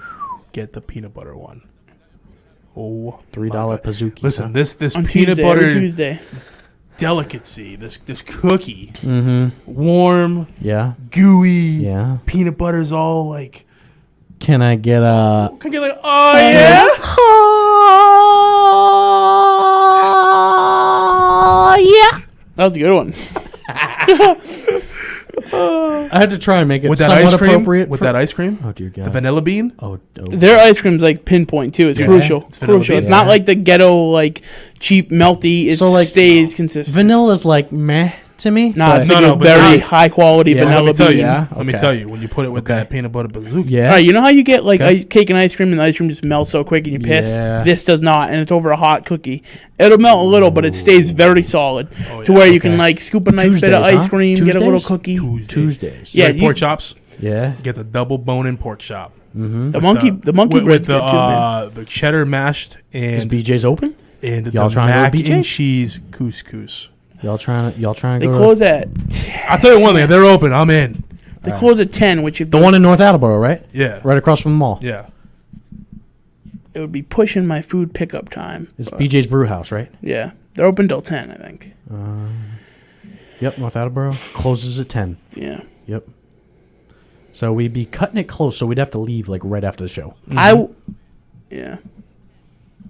Get the peanut butter one. Oh, $3 my God. Pazookie. Listen, this On peanut Tuesday, butter every Tuesday. delicacy, this cookie, Mm-hmm. warm, Yeah. gooey. Yeah. Peanut butter's all like. Can I get a? Can I get like? Oh yeah. Yeah. That was a good one. I had to try and make it With that somewhat ice cream. appropriate. With for- that ice cream. Oh dear God. The vanilla bean. Oh. Their ice cream's like pinpoint too. It's Yeah. crucial. It's vanilla Crucial. It's bean. not Yeah. like the ghetto like cheap melty. It So, like, stays consistent. Vanilla's like meh to me. Nah, it's but- like No, a but very not- high quality Yeah. vanilla Let me tell bean. you. Yeah, Let me okay. tell you. When you put it with Okay. that peanut butter bazooka. yeah. All right, you know how you get like Okay. cake and ice cream, and the ice cream just melts so quick and you piss. Yeah. This does not, and it's over a hot cookie. It'll melt a little, but it stays very solid Oh, to yeah. where you Okay. can like scoop a nice bit Tuesdays, of ice huh? cream, get a little Tuesdays? cookie. Tuesdays. Yeah, Like you- pork chops. Yeah. Get the double bone in pork chop. Mm-hmm. The monkey with bread's the good too, man. the cheddar mashed Is and BJ's open? the Y'all trying to go to mac and BJ's? cheese couscous. Y'all trying to They go? close at I'll tell you one thing. If they're open, I'm in. they close at 10, which would the be, one in North Attleboro, right? Yeah. Right across from the mall. Yeah. it would be pushing my food pickup time. It's but BJ's Brew House, right? yeah, they're open till 10, I think. Yep, North Attleboro closes at 10. Yeah, Yep. So we'd be cutting it close, so we'd have to leave like right after the show. yeah,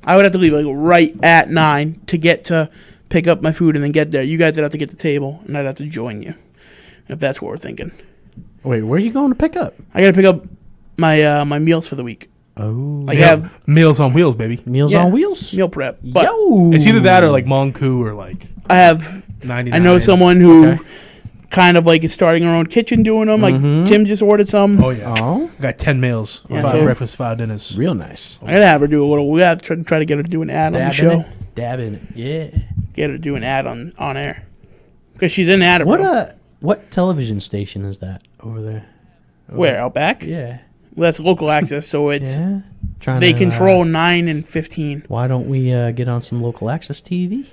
I would have to leave like right at 9 to get to pick up my food and then get there. You guys would have to get to the table, and I'd have to join you if that's what we're thinking. Wait, where are you going to pick up? I got to pick up my my meals for the week. Oh, Like I have Meals on Wheels, baby. Meals yeah, on Wheels. meal prep. But Yo, It's either that or like Monku or like I have 99. I know someone who Okay. kind of like is starting her own kitchen doing them. Like Tim just ordered some. Oh yeah. Oh, I got 10 meals. Yeah, 5 so- breakfast, 5 dinners. real nice. I gotta have her do a little. We gotta try to get her to do an ad on the show. Dab in it. Yeah. Get her to do an ad on air because she's in ad. What television station is that over there? Where out back? Yeah. Well, that's local access, so it's Yeah. Trying they to, control 9 and 15. Why don't we get on some local access TV?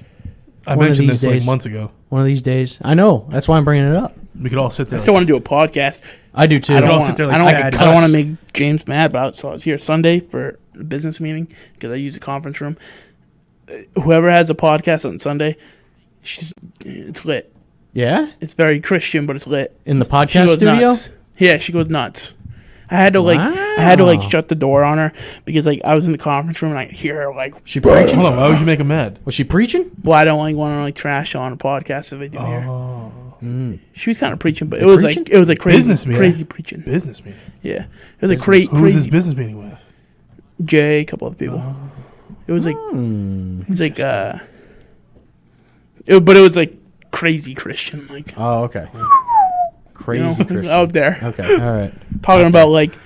I One of mentioned these this like days. months ago. One of these days. I know. That's why I'm bringing it up. We could all sit there. I still want to do a podcast. I do too. I all don't sit want. there like I sad don't want cunts. to make James mad about it. So I was here Sunday for a business meeting because I use the conference room. Whoever has a podcast on Sunday, it's lit. Yeah? It's very Christian, but it's lit. In the She podcast goes studio? nuts. Yeah, she goes nuts. I had to Wow. shut the door on her because like I was in the conference room and I could hear her like. She preaching? Hold on. Why would you make him mad? Was she preaching? Well, I don't like want to like trash on a podcast that they do here. Mm. She was kind of preaching, but it was preaching? like crazy, Business meeting. crazy preaching. Business meeting. Yeah, it was like crazy. Who was this business meeting with? Jay, a couple other people. It was like Hmm. it was like but it was like crazy Christian, like Oh, okay. you know, Crazy Christian. out there Okay, all right. talking about like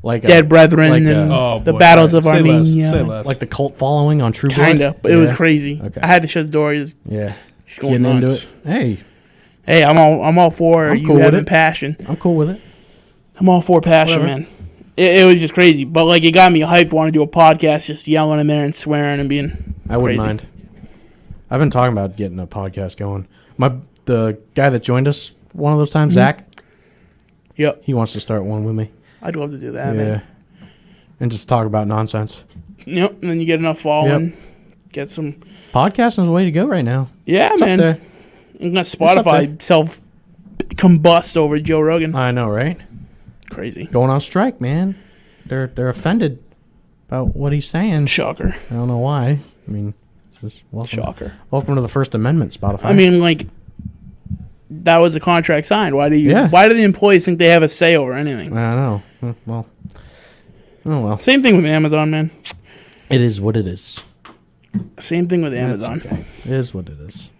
like dead brethren like and Oh, the boy. battles of Say less, Armenia. say less. like the cult following on True Blood. Kinda, but it was crazy. Okay. I had to shut the door. Just Yeah, going getting into nuts. it. Hey, Hey, I'm all for I'm you cool with having it. passion. I'm cool with it. I'm all for passion, Whatever. man. It was just crazy, but like it got me hyped. Want to do a podcast, just yelling in there and swearing and being. I wouldn't crazy. mind. I've been talking about getting a podcast going. The guy that joined us one of those times, Zach, Yep, he wants to start one with me. I'd love to do that, man. And just talk about nonsense. Yep, and then you get enough following, get some. Podcasting is the way to go right now. Yeah, It's man. up there. And let up Spotify self combust over Joe Rogan. I know, right? Crazy. Going on strike, man. They're offended about what he's saying. Shocker. I don't know why. I mean, it's just welcome. Shocker. Welcome to the First Amendment, Spotify. I mean, like, that was a contract signed. Why do Yeah. Why do the employees think they have a say over anything? I know. Well, oh well. Same thing with Amazon, man. It is what it is. Same thing with It's Amazon. okay. It is what it is.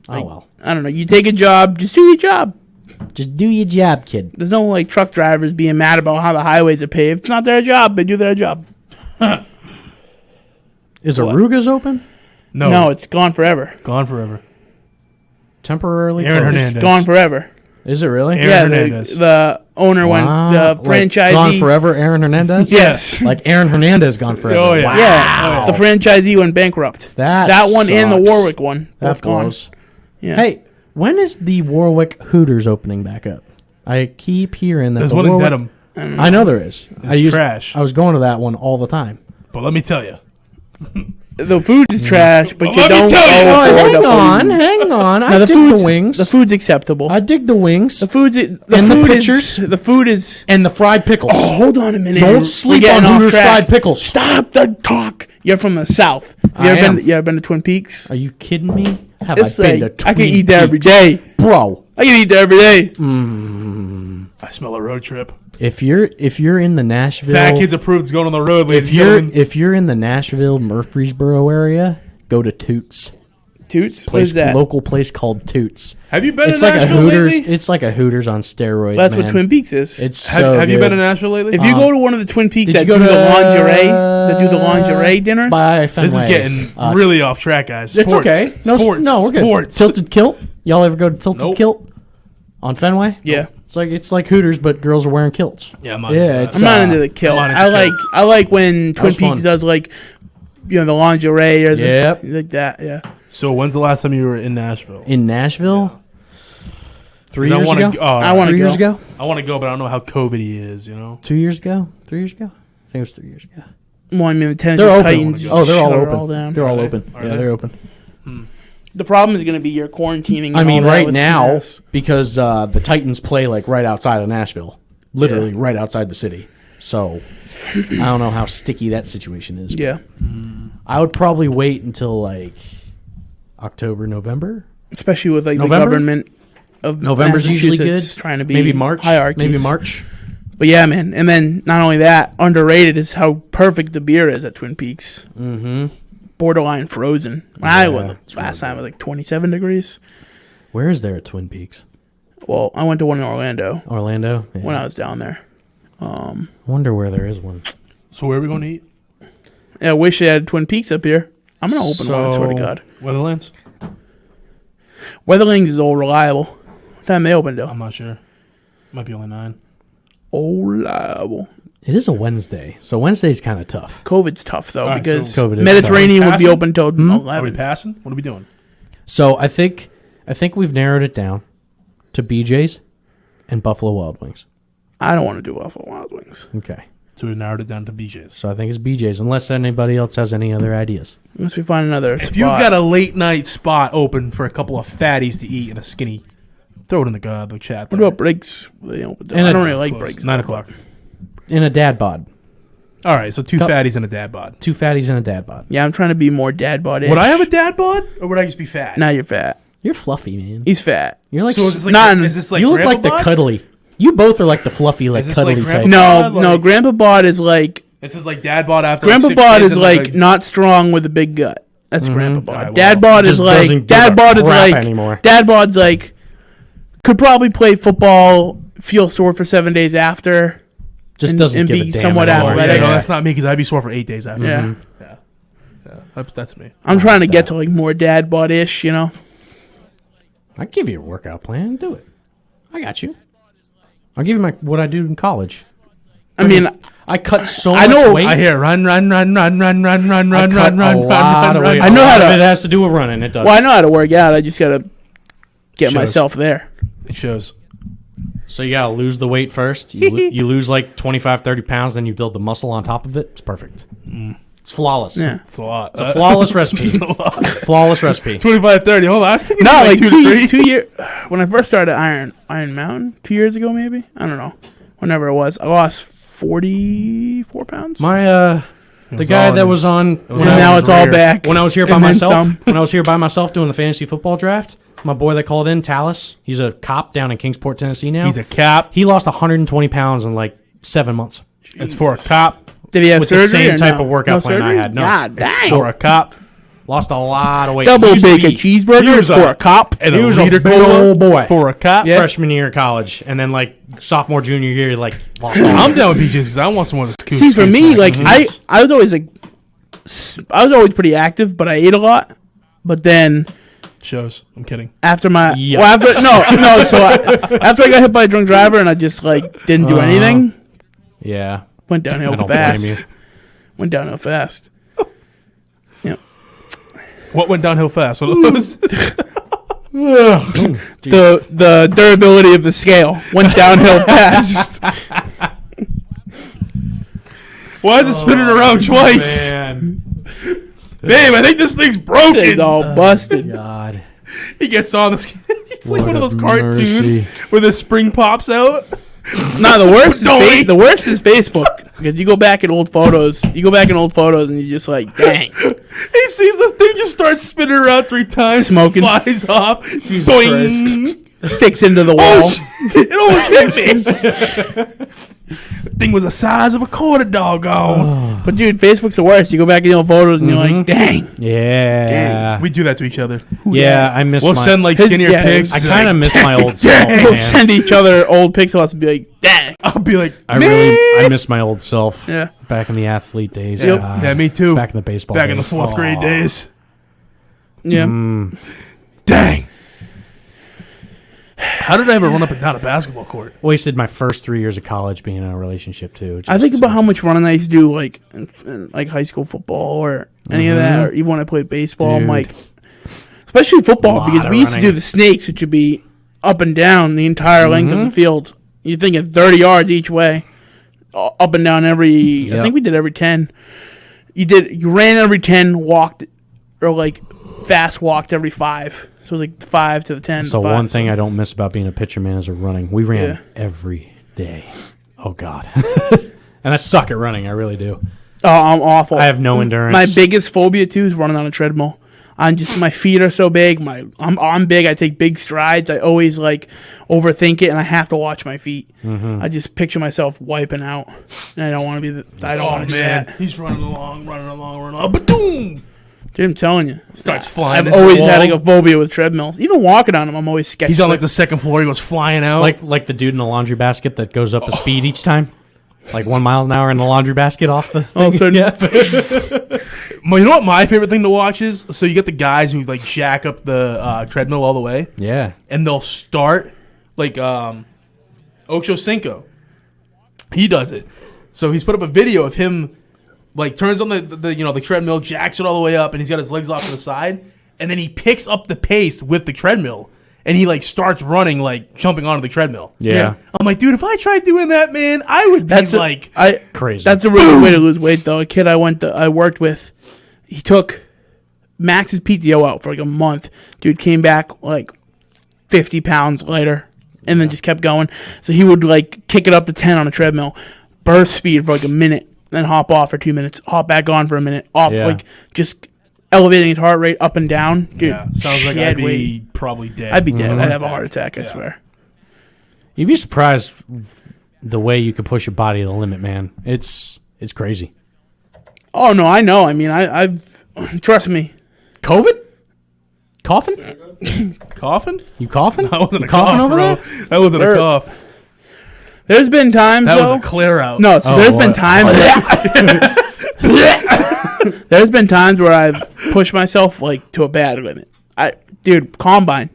Like, Oh well. I don't know. You take a job, just do your job. Just do your job, kid. There's no like truck drivers being mad about how the highways are paved. It's not their job. They do their job. Is What? Aruga's open? No, it's gone forever. Gone forever. Temporarily Aaron closed. Hernandez. It's gone forever. Is it really? Aaron Yeah, Hernandez. the owner went, Wow. the Like, franchisee. gone forever, Aaron Hernandez? Yes. Like Aaron Hernandez gone forever. Oh, yeah. Wow. Yeah, the franchisee went bankrupt. That one and the sucks. Warwick one, That both gone. blows. Yeah. Hey, when is the Warwick Hooters opening back up? I keep hearing that There's the one in Warwick, Dedham. I know there is. trash. I was going to that one all the time. But let me tell you. The food is trash, but Well, you let me don't tell you. go Oh, for hang the on, food. hang on. Now, I the dig food's the wings. The food's acceptable. I dig the wings The food's the And the food pictures. is the food is. and the fried pickles. Oh, hold on a minute. Don't We're sleep getting on off Hooters track. fried pickles. Stop the talk. You're from the South. I am. You ever been to Twin Peaks? Are you kidding me? Have It's I been like, to I can Twin eat there every Peaks? day. Bro. I can eat there every day. I smell a road trip. If you're in the Nashville, Fat Kids Approved is going on the road, ladies if and you're gentlemen. if you're in the Nashville Murfreesboro area, go to Toots. Toots? What Place is that? local place called Toots. Have you been It's to like a Nashville Hooters. lately? It's like a Hooters on steroids. That's man. what Twin Peaks is. It's Have, so have you good. been to Nashville lately? If you go to one of the Twin Peaks Did that you do go the to lingerie, that do the lingerie dinner, by Fenway. This is getting really off track, guys. It's Sports. okay. No, Sports. no, we're good. Sports. Tilted Kilt. Y'all ever go to Tilted Nope. Kilt on Fenway? yeah. It's like Hooters, but girls are wearing kilts. Yeah, I'm not Yeah, into that. it's- I'm not uh, into the kilt. I'm not into I like kilts. I like when Twin was Peaks fun. does like the lingerie or the Yep. like that. Yeah. So when's the last time you were in Nashville? In Nashville, 3 'Cause years wanna ago. go- I wanna 3 years go. ago. I want to go, but I don't know how COVID-y is, you know? 2 years ago. 3 years ago. I think it was 3 years ago. Well, I mean, the Tennessee They're open. Titans. Oh, they're all shut it open. down. They're all Are they? open. Are Yeah, they? they're open. The problem is going to be your quarantining. I and mean, all that right with now, CBS. because the Titans play like right outside of Nashville, literally right outside the city. So I don't know how sticky that situation is. Yeah. I would probably wait until like October, November. Especially with like November? the government of November's usually good. Massachusetts trying to be Maybe March. hierarchies. Maybe March. But yeah, man. And then not only that, underrated is how perfect the beer is at Twin Peaks. Mm-hmm. Borderline frozen. When I Yeah, went it's last really time, it was like 27 degrees. Where is there at Twin Peaks? Well, I went to one in Orlando Orlando. Yeah. when I was down there. I wonder where there is one. So where are we going to eat? Yeah, I wish they had Twin Peaks up here. I'm gonna open one. I swear to God. Weatherlands? Weatherlings is all reliable. What time they open though? I'm not sure. Might be only 9. All reliable. It is a Wednesday, so Wednesday's kind of tough. COVID's tough though All right, because so COVID is Mediterranean tough. would be Passing? open till Are we 11. passing? What are we doing? So I think we've narrowed it down to BJ's and Buffalo Wild Wings. I don't want to do Buffalo Wild Wings Okay. So we narrowed it down to BJ's. So I think it's BJ's, unless anybody else has any other ideas. Unless we find another If spot. you've got a late night spot open for a couple of fatties to eat and a skinny, throw it in the chat. What there. about Briggs? They open till- And I a- don't really like Close. Briggs. 9 o'clock. In a dad bod. All right, so 2 Cup- fatties and a dad bod. 2 fatties and a dad bod. Yeah, I'm trying to be more dad bod. Would I have a dad bod, or would I just be fat? Now you're fat. You're fluffy, man. He's fat. You're like So is this like, Not- is this like you look grandpa like the bod? cuddly. You both are like the fluffy, like Is this cuddly like type. grandpa- No, bod, no. like- Grandpa bod is like This is like dad bod after Grandpa like 6 bod days is and like like not strong with a big gut. That's Grandpa bod. Alright, Dad well, bod is just doesn't like give dad a bod is crap like anymore. Dad bod's like could probably play football, feel sore for 7 days after. Just and, doesn't and give be a damn somewhat anymore. athletic. No, that's not me because I'd be sore for 8 days after. Yeah. That's me. I'm trying to get to like more dad bod ish, you know. I give you a workout plan. Do it. I got you. I'll give you what I do in college. I mean, I cut so I much know- weight. I hear run. I cut a lot of weight. I know how to- It has to do with running. It does. well, I know how to work out. I just gotta get Shows. myself there. It shows. So you gotta lose the weight first. You lose like 25, 30 pounds, then you build the muscle on top of it. It's perfect. It's flawless. Yeah. It's a lot. It's a flawless recipe. Flawless recipe. 25, 30. Hold on. I was thinking No, like 2 to 3. 2 years when I first started Iron Mountain 2 years ago, maybe. I don't know. Whenever it was, I lost 44 pounds. My the was guy all that in was his- on it was and when all I, now his it's all rear. back. when I was here by And then myself. some. When I was here by myself doing the fantasy football draft, my boy that called in, Tallis, he's a cop down in Kingsport, Tennessee now. He's a cap. He lost 120 pounds in like 7 months. It's for a cop. Did he have with the surgery same or type no? of workout plan I surgery? had. No. God It's dang. for a cop. Lost a lot of weight. Double He used to bacon be cheeseburger for a cop. And He a was a liter big cola old boy. for a cop. Yeah. freshman year of college, and then like sophomore, junior year, like lost all I'm down with BJ's because I want some of this. See, for me, like Mhm. I was always like, I was always pretty active, but I ate a lot. But then shows. I'm kidding. after my Yeah. well, after I got hit by a drunk driver and I just like didn't do anything, Yeah. went downhill I don't blame you. fast. Went downhill fast. Yep. What went downhill fast? What was The durability of the scale went downhill fast. Why is it spinning around twice? Man. Babe, I think this thing's It's broken. all busted. God. He gets on this. It's like What one of a those cartoons mercy. where the spring pops out. No, the worst is Don't eat. the worst is Facebook because you go back in old photos. You go back in old photos and you just like, dang. He sees this thing just start spinning around 3 times. Smoking. Flies off. Jesus Boing. Sticks into the wall. Oh, shit. It almost hit me. The thing was the size of a quarter, doggone. But dude, Facebook's the worst. You go back in the old photos and you're like, dang. Yeah. We do that to each other. Yeah, I miss We'll my... send like His- skinnier yeah, pics. I kind of miss my old self, We'll man. send each other old pixels and be like, dang. I'll be like, I miss my old self. Yeah. Back in the athlete days. Yep. God. Yeah, me too. Back in the baseball Back in the days. 4th grade Aw. days. Yeah. Dang. How did I ever run up and down a basketball court? Wasted my first 3 years of college being in a relationship, too. I think about how much running I used to do, like in like high school football or any of that, or even when I played baseball. I'm Dude. like, especially football, Lot because of we used to running. do the snakes, which would be up and down the entire length of the field. You're thinking 30 yards each way, up and down every. I Yep. think we did every 10. You ran every 10, walked, or like fast walked every 5. So it was like 5 to the 10. So to 5, one thing I don't miss about being a pitcher, man, is the running. We ran Yeah. every day. Oh, God. And I suck at running. I really do. Oh, I'm awful. I have no endurance. My biggest phobia too is running on a treadmill. My feet are so big. I'm big. I take big strides. I always like overthink it, and I have to watch my feet. I just picture myself wiping out, and I don't want to be. I don't want to do that. He's running along. Ba-doom! Dude, I'm telling you, Starts flying. I've into the always had wall. like a phobia with treadmills. Even walking on them, I'm always sketchy. He's on like the 2nd floor. He goes flying out. like the dude in the laundry basket that goes up a speed each time. Like 1 mile an hour in the laundry basket off the all of a sudden. Well, you know what my favorite thing to watch is? So you get the guys who like jack up the treadmill all the way, Yeah. and they'll start like Ocho Cinco. He does it. So he's put up a video of him like turns on the treadmill, jacks it all the way up, and he's got his legs off to the side, and then he picks up the pace with the treadmill, and he like starts running, like jumping onto the treadmill. Yeah. I'm like, dude, if I tried doing that, man, I would be That's like, Crazy. That's a really good way to lose weight, though. A kid I worked with, he took Max's PTO out for like a month. Dude came back like 50 pounds later, and then just kept going. So he would like kick it up to 10 on a treadmill, burst speed for like a minute, then hop off for 2 minutes, hop back on for a minute, off, Yeah. like just elevating his heart rate up and down. Dude, yeah, sounds like he I'd had be weight. probably dead. I'd be dead. I'd have a heart attack, I swear. You'd be surprised the way you can push your body to the limit, man. It's crazy. Oh, no, I know. I mean, I've trust me. COVID? Coughing? Coughing? You coughing? That wasn't You a coughing cough, over bro. there? That wasn't a There- cough. There's been times That was though. a clear out. No, so there's been times. There's been times where I've pushed myself like to a bad limit. Dude, combine,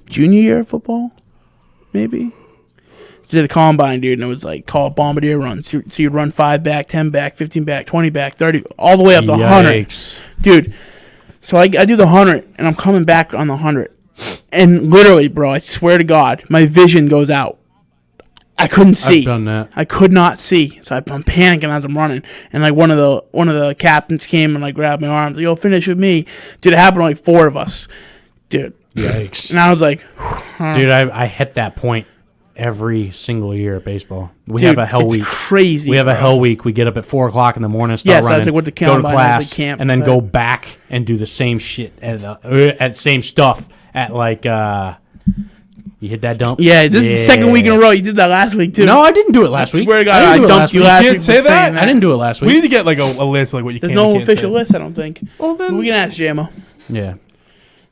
junior year of football, maybe. Did a combine, dude, and it was like call it bombardier runs. So you'd run 5 back, 10 back, 15 back, 20 back, 30, all the way up to 100, dude. So I do the 100, and I'm coming back on the 100, and literally, bro, I swear to God, my vision goes out. I couldn't see. I've done that. I could not see, so I'm panicking as I'm running. And like one of the captains came and like grabbed my arms, like, "Yo, finish with me." Dude, it happened to like 4 of us, dude. Yikes! And I was like, dude, I hit that point every single year at baseball. We dude, have a hell it's week. Crazy. We have a hell week. We get up at 4:00 in the morning, start Yes, I running, was like, with the go to combine, I was class, like, camp, and then so- go back and do the same shit at same stuff at like. You hit that dump? Yeah, this is the second week in a row. You did that last week too. No, I didn't do it last week. Swear to God, I I didn't do it dumped last you week. last You week. can't say for saying that? I didn't do it last We week. need to get like a list of like what you There's can and no can't official say. list, I don't think. Well, then We can ask JMO Yeah.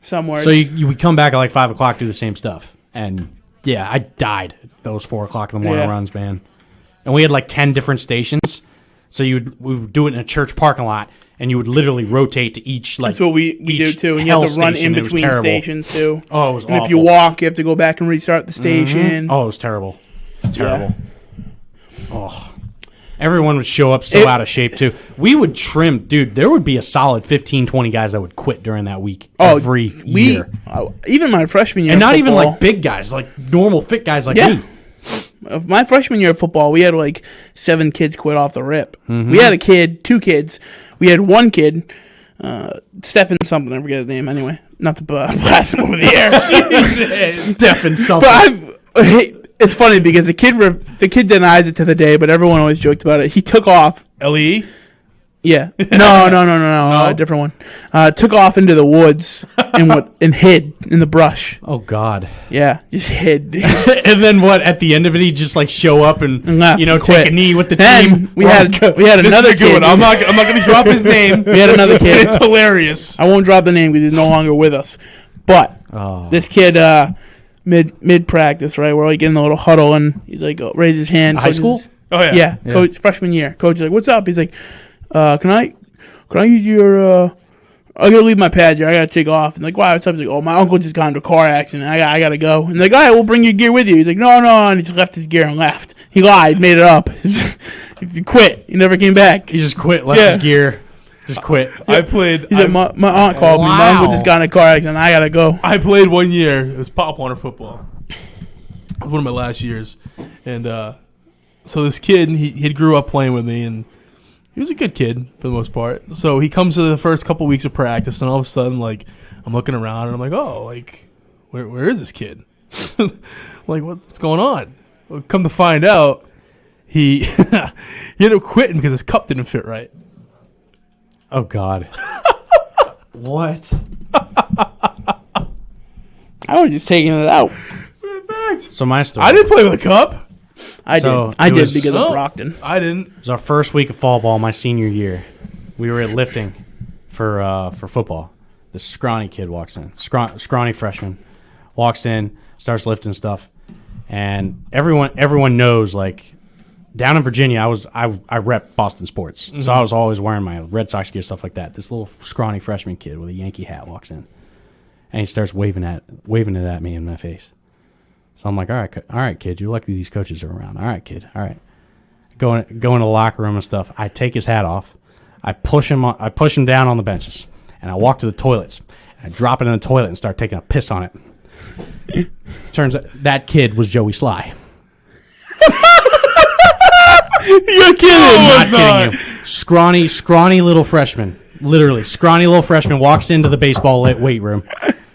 somewhere. So we come back at like 5:00, do the same stuff, and yeah, I died those 4:00 in the morning Yeah. runs, man. And we had like 10 different stations, so we would do it in a church parking lot, and you would literally rotate to each like. That's what we do each too. And you have hell to run station. in It was between terrible. stations too. Oh, it was And if you awful. walk, you have to go back and restart the station. Oh, it was terrible. Terrible. Oh. Everyone would show up so It- out of shape, too. We would trim. Dude, there would be a solid 15, 20 guys that would quit during that week every year. Even my freshman year, And of not even football, like big guys, like normal fit guys like Yeah. me. Of my freshman year of football, we had like 7 kids quit off the rip. Mm-hmm. We had a kid, 2 kids. We had one kid, Stephen something. I forget his name. Anyway, not to blast him over the air. Stephen But something. it's funny because the kid denies it to the day, but everyone always joked about it. He took off. LE. Yeah. No. A different one. Took off into the woods and hid in the brush. Oh, God. Yeah, just hid. And then what? At the end of it, he'd just like show up and, left you know, and take quit. a knee with the Then team. we had This another is a good kid. one. I'm not going to drop his name. We had another kid. It's hilarious. I won't drop the name because he's no longer with us. But this kid, mid practice, right, we're like in the little huddle, and he's like, raise his hand. High school? Oh yeah. Yeah, coach, freshman year. Coach is like, "What's up?" He's like, "Can I use your? I gotta leave my pads here. I gotta take off." And like, "Why? What's up?" He's like, "Oh, my uncle just got into a car accident. I gotta go." And like, "All right, we'll bring your gear with you." He's like, "No," and he just left his gear and left. He lied, made it up. He quit. He never came back. He just quit, left Yeah. his gear, just quit. I played. He's like, my aunt called me. My uncle Wow. just got in a car accident. I gotta go. I played 1 year. It was Pop Warner football. It was one of my last years, and so this kid, he grew up playing with me, and he was a good kid for the most part. So he comes to the first couple weeks of practice, and all of a sudden, like, I'm looking around, and I'm like, oh, like, where is this kid? Like, what's going on? Well, come to find out, he he ended up quitting because his cup didn't fit right. Oh, God. What? I was just taking it out. So my story. I didn't play with a cup. I So, did. I it did was- because Oh. of Brockton. I didn't. It was our first week of fall ball my senior year. We were at lifting for football. This scrawny kid walks in, scrawny freshman, walks in, starts lifting stuff, and everyone knows, like, down in Virginia, I rep Boston sports, so I was always wearing my Red Sox gear, stuff like that. This little scrawny freshman kid with a Yankee hat walks in, and he starts waving it at me in my face. So I'm like, all right, kid, you're lucky these coaches are around. All right, kid, all right. Go in the locker room and stuff. I take his hat off. I push him down on the benches, and I walk to the toilets. And I drop it in the toilet and start taking a piss on it. Turns out that kid was Joey Sly. You're kidding. I'm not kidding you. Scrawny little freshman. Literally, scrawny little freshman walks into the baseball weight room.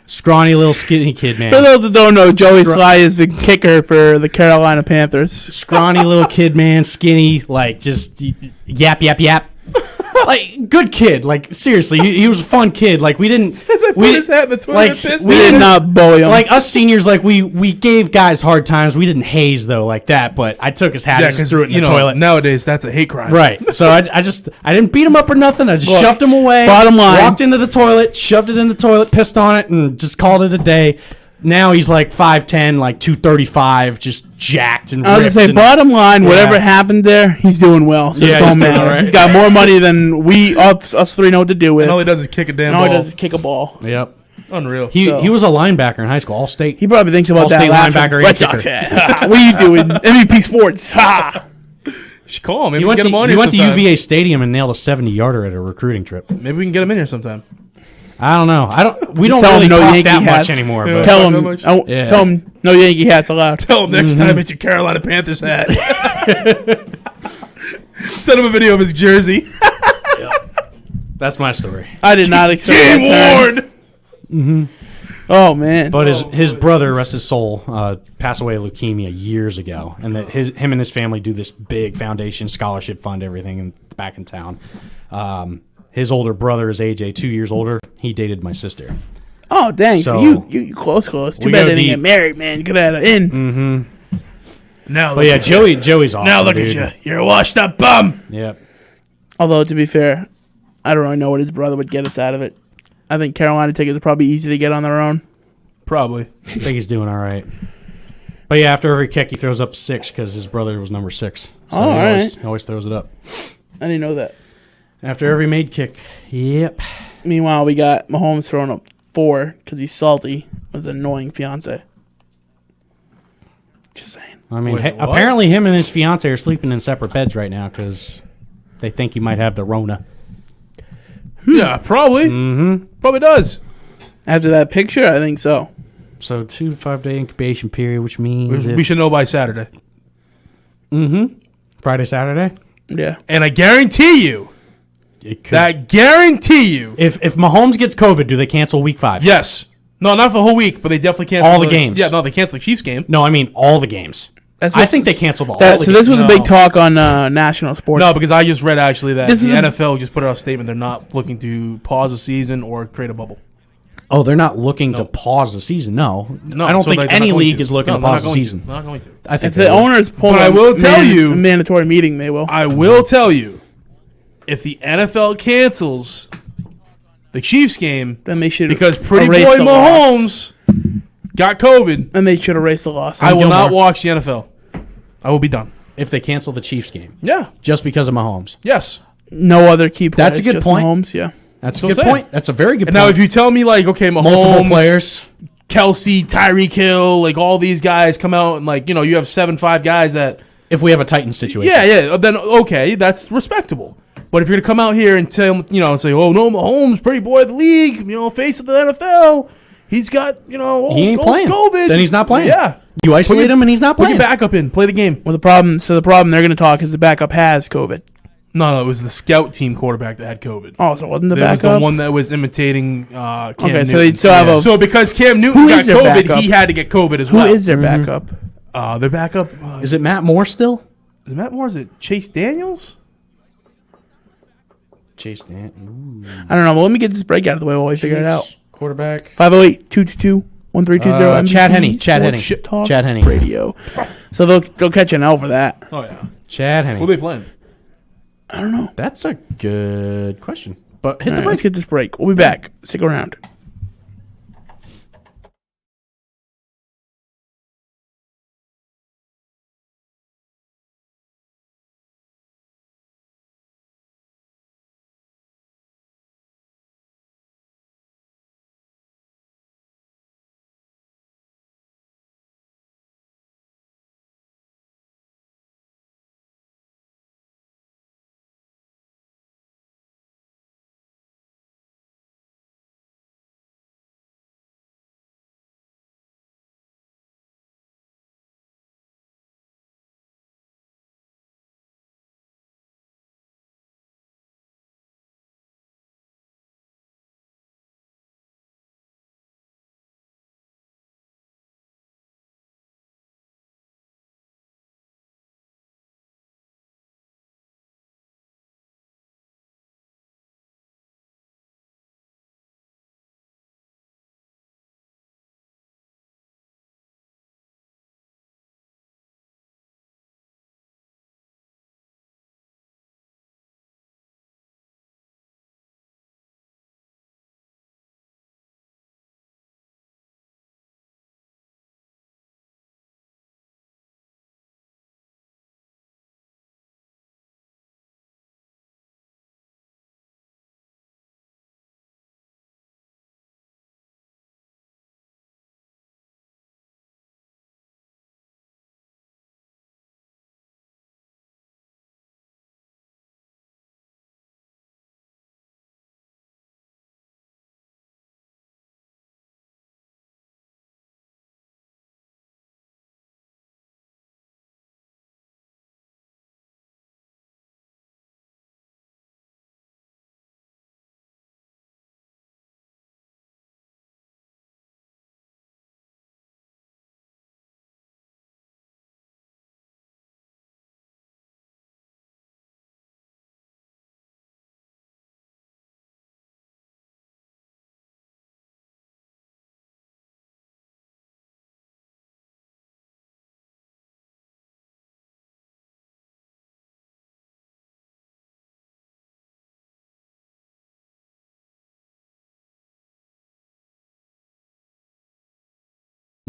Scrawny little skinny kid, For man. those that don't know, Joey Sly is the kicker for the Carolina Panthers. Scrawny little kid, man. Skinny, like, just yap. Like, good kid. Like, seriously, he was a fun kid. Like, we didn't. As I put his hat in the toilet, like, and pissed. We did not bully him. Like, us seniors, like, we gave guys hard times. We didn't haze, though, like that. But I took his hat and just threw it in the toilet. Nowadays, that's a hate crime. Right. So I didn't beat him up or nothing. I just Look, shoved him away. bottom line- Walked into the toilet, shoved it in the toilet, pissed on it, and just called it a day. Now he's like 5'10", like 235, just jacked and I was ripped. gonna say, And bottom line, whatever Yeah. happened there, he's doing well. So Yeah, it don't he's doing matter. all right. He's got more money than us three know what to do with. And all he does is kick a damn And all ball. he does is kick a ball. Yep. Unreal. He was a linebacker in high school, all state. He probably thinks about that. All-state Laughing. linebacker and Red kicker. Sox fan. What are you doing? MVP Sports. Ha! You should call him. Maybe He we went can get him on to here sometime. UVA Stadium and nailed a 70-yarder at a recruiting trip. Maybe we can get him in here sometime. I don't know. We don't tell him really no talk Yankee that hats. much anymore. Yeah. But Tell Not him. much. Yeah. Tell him no Yankee hats allowed. Tell him next time it's your Carolina Panthers hat. Send him a video of his jersey. that's my story. I did not expect Game that. worn. Oh man. But his brother, rest his soul, passed away of leukemia years ago, and that him and his family do this big foundation, scholarship fund, everything back in town. His older brother is AJ, 2 years older. He dated my sister. Oh dang. So, So- you close. Too We bad go they didn't deep. get married, man. Could have had an in. Now, But yeah, Joey's awesome. now look dude. at you. You're a washed up bum. Yep. Although to be fair, I don't really know what his brother would get us out of it. I think Carolina tickets are probably easy to get on their own. Probably. I think he's doing all right. But yeah, after every kick, he throws up 6 because his brother was number 6. So Oh, all he always throws it up. I didn't know that. After every made kick. Yep. Meanwhile, we got Mahomes throwing up 4 because he's salty with an annoying fiance. Just saying. I mean, Wait, what? apparently him and his fiance are sleeping in separate beds right now because they think he might have the Rona. Yeah, probably. Mm-hmm. Probably does. After that picture, I think so. So 2 to 5 day incubation period, which means We should know by Saturday. Friday, Saturday. Yeah. And I guarantee you, It could. if Mahomes gets COVID, do they cancel Week 5? yes. No, not for the whole week, but they definitely cancel All the games. Yeah, no, they canceled the Chiefs game. No, I mean all the games. That's I what's- think they canceled all That, the so games. this was a No. big talk on national sports. No, because I just read actually that This the is a- NFL just put out a statement they're not looking to pause the season or create a bubble. Oh, they're not looking to pause the season. No, No, I don't so think they're not any going league to. is looking No, to they're pause not the going season. They're not going to. I think if the they will. owners pull But a I will tell you- a mandatory meeting, they will. I will tell you, if the NFL cancels the Chiefs game Then they should because Pretty erase Boy the loss. Mahomes got COVID, And they should erase the loss. I will not Gilmore. watch the NFL. I will be done. If they cancel the Chiefs game Yeah. just because of Mahomes, Yes. No other key players. That's a good just point. Mahomes, yeah. that's a what good I'm saying. point. That's a very good And point. now, if you tell me like, okay, Mahomes, multiple players, Kelsey, Tyreek Hill, like all these guys come out and like you have 7-5 guys that if we have a Titan situation, yeah, then okay, that's respectable. But if you're gonna come out here and tell and say, oh no, Mahomes, pretty boy of the league, face of the NFL, he's got he ain't playing. COVID. Then he's not playing. Yeah, You isolate him and he's not put playing. your backup in, play the game. Well, the problem they're going to talk is the backup has COVID. No, it was the scout team quarterback that had COVID. Oh, so it wasn't the That was backup? the one that was imitating Cam Okay, Newton. so they still have a. So because Cam Newton Who got is their COVID, backup? he had to get COVID as Who well. is their backup? Their backup? Is it Matt Moore still? Is it Matt Moore? Is it Chase Daniels? Chase Stanton, I don't know. Well, let me get this break out of the way while we figure it out. quarterback. 508-222-1320. Chad MVP Henne. Chad Sports Henne. Talk Chad Henne. Radio. So they'll catch an L for that. Oh yeah. Chad Who Henne. are they playing? I don't know. That's a good question. But hit All the right, break. let's get this break. We'll be back. Stick around.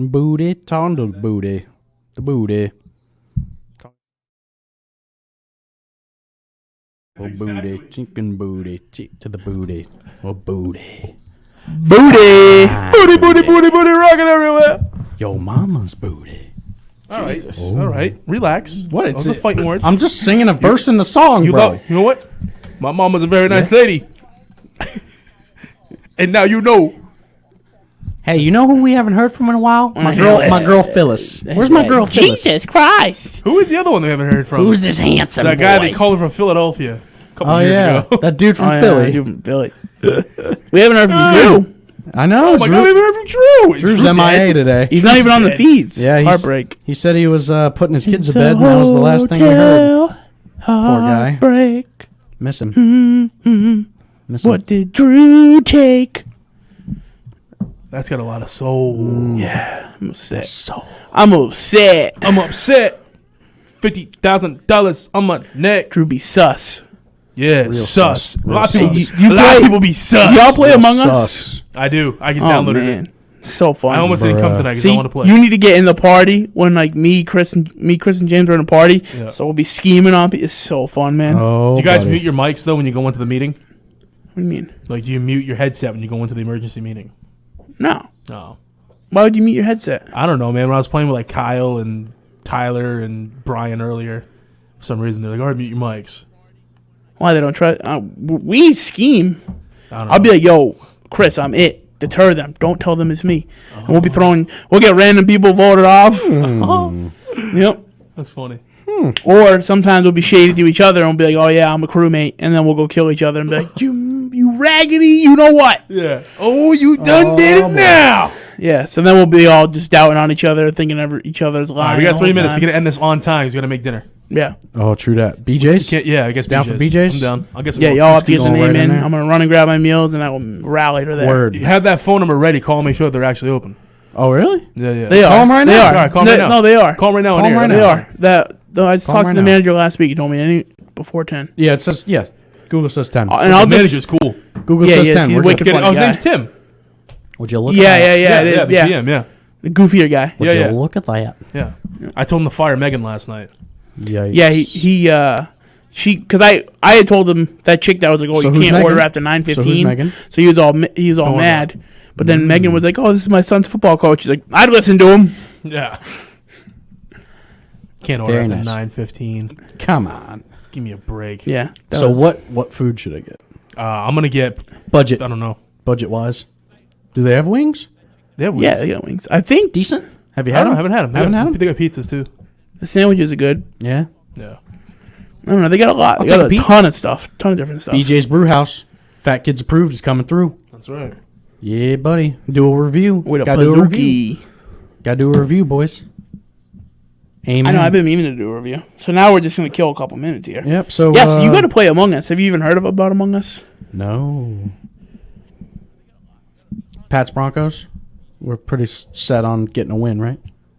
Booty, Tondo's booty. The booty. Oh, booty, chicken booty, cheek to the booty. Oh, booty. Booty. Booty, rocking everywhere. Yo, mama's booty. All right, all right, relax. What? Those are fighting words. I'm just singing a verse in the song, you bro. know what? My mom was a very nice lady, and now you know. Hey, you know who we haven't heard from in a while? My Phyllis. girl Phyllis. Where's my girl Phyllis? Jesus Christ. Who is the other one we haven't heard from? Who's this handsome that guy boy? they called from Philadelphia a couple Oh years yeah, ago? that dude from Oh, yeah, Philly. dude from Philly. We haven't heard from Drew. I know. Oh my God, we haven't heard from Drew. Is Drew's Drew MIA dead? today. He's not even on the feeds. Yeah, Heartbreak. He said he was putting his kids to bed, and that was the last thing we heard. Poor guy. Heartbreak. Miss him. Miss him. What did Drew take? That's got a lot of soul. Yeah, I'm upset. I'm upset. I'm upset. $50,000 on my neck. Drew be sus. Yeah, sus. A lot of Real people. sus. You a lot of play- people be sus. Y'all play Real Among sus. Us? I do. I just Oh, downloaded man. it. So fun. I almost didn't come tonight because I See, want to play. you need to get in the party when like me, Chris, and James are in a party. Yeah. So we'll be scheming on. It's so fun, man. Oh, do you guys buddy. mute your mics though when you go into the meeting? What do you mean? Like, do you mute your headset when you go into the emergency meeting? No. No. Why would you mute your headset? I don't know, man. When I was playing with like Kyle and Tyler and Brian earlier, for some reason they're like, "All right, mute your mics." Why they don't try? We scheme. I don't know. I'll be like, yo, Chris, I'm it. Deter them. Don't tell them it's me. And we'll be throwing. We'll get random people voted off. Yep. That's funny. Or sometimes we'll be shady to each other and we'll be like, oh yeah, I'm a crewmate, and then we'll go kill each other and be like, you raggedy, you know what? Yeah. Oh, you done did it now. Yeah. So then we'll be all just doubting on each other, thinking each other's All lying. right, we got the 3 whole minutes. time. We're gonna end this on time. He's gonna make dinner. Yeah. Oh, true that. BJ's? Yeah, I guess Down for BJ's. BJ's? I'm down. I'll get some. Yeah, more. y'all have to get the Going name right in in. there. I'm gonna run and grab my meals, and I will rally her there. Word. You have that phone number ready. Call. Make sure they're actually open. Oh, really? Yeah, yeah. They are. Call 'em right They now. are. All right, call 'em right now. No, they are. Call 'em right now. Call on 'em air. right They now. are. I just Call 'em talked right to the now. manager last week. He told me any before 10. Yeah, it says, yeah. Google says 10. And The I'll manager's just. cool. Google Yeah, says yes, 10. he's We're wicked good. funny Oh, his guy. name's Tim. Would you look Yeah, at that? yeah, it is. the Yeah, PM, yeah. the goofier guy. Would Yeah, you yeah. look at that? Yeah. I told him to fire Megan last night. Yikes. Yeah, because I had told him that chick that was like, oh, So you who's can't order Megan? after 9:15. So who's Megan? So he was all Don't mad. But then Megan was like, oh, this is my son's football coach. He's like, I'd listen to him. Yeah. Can't order Very after nice. 9:15. Come on. Give me a break. Yeah. that So was- what food should I get? I'm gonna get. Budget. I don't know. Budget-wise. Do they have wings? They have wings. Yeah, they got wings. I think Decent? Have you I had don't them? know, haven't had them. Haven't had them? They got pizzas too. the sandwiches are good. Yeah. Yeah. I don't know. They got a lot. I'll They got take a a peek. ton of stuff. Ton of different stuff. BJ's Brewhouse. Fat Kids Approved is coming through. That's right. Yeah, buddy. Do a review. With a Gotta do a review. Pizookie. Gotta do a review, boys. Amen. I know. I've been meaning to do a review. So now we're just going to kill a couple minutes here. Yep, so... Yes, you got to play Among Us. Have you even heard about Among Us? No. Pats Broncos. We're pretty set on getting a win, right?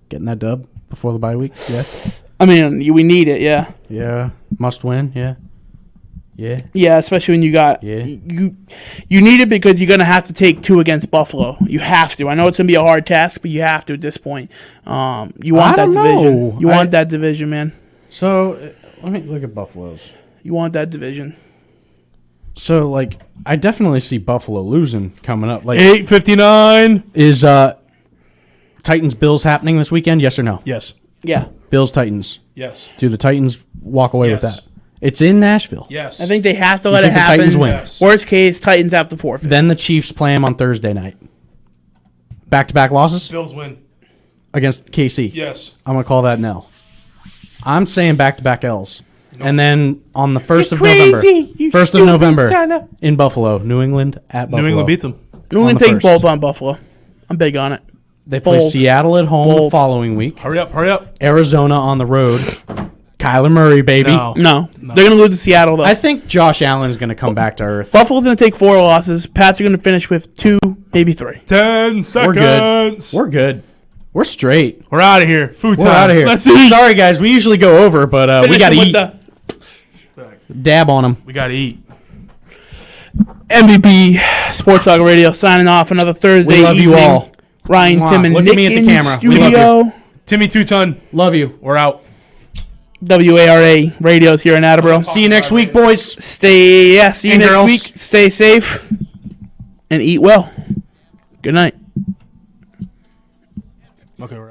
Getting that dub before the bye week. Yeah. I mean, we need it, yeah. Yeah. Must win. Yeah. Yeah. Yeah, especially when you got Yeah. you need it because you're gonna have to take 2 against Buffalo. You have to. I know it's gonna be a hard task, but you have to at this point. You want I that don't division. know. You want that division, man. So let me look at Buffalo's. You want that division. So like, I definitely see Buffalo losing coming up. Like, 8:59. is Titans Bills happening this weekend? Yes or no? Yes. Yeah, Bills Titans. Yes. Do the Titans walk away with Yes. that? It's in Nashville. Yes. I think they have to let it think the happen. Titans win? Yes. Worst case, Titans have to forfeit. Then the Chiefs play them on Thursday night. Back-to-back losses Bills win. against KC. Yes. I'm gonna call that an L. I'm saying back-to-back L's. And then on the 1st of crazy, you November, 1st of stupid November son of- in Buffalo, New England at Buffalo. New England beats them. New England the takes first. both on Buffalo. I'm big on it. They play Bold. Seattle at home the Bold. following week. Hurry up. Hurry up. Arizona on the road. Kyler Murray, baby. No. No, they're gonna lose to Seattle though. I think Josh Allen is going to come back to earth. Buffalo's gonna take 4 losses. Pats are gonna finish with 2, maybe 3. 10 We're seconds. good. We're good. We're straight. We're out of here. Food We're time. out of here. Let's eat. Sorry, guys. We usually go over, but we got to eat. Dab on them. We got to eat. MVP Sports Talk Radio signing off another Thursday. We love you evening. all. Ryan, Mwah. Tim, and Look at Nick me at the in camera. We love studio. Timmy Two-Ton, Love you. we're out. WARA Radios here in Attleboro. See you next week, boys. See you And next girls. week. Stay safe and eat well. Good night. Okay, we're out.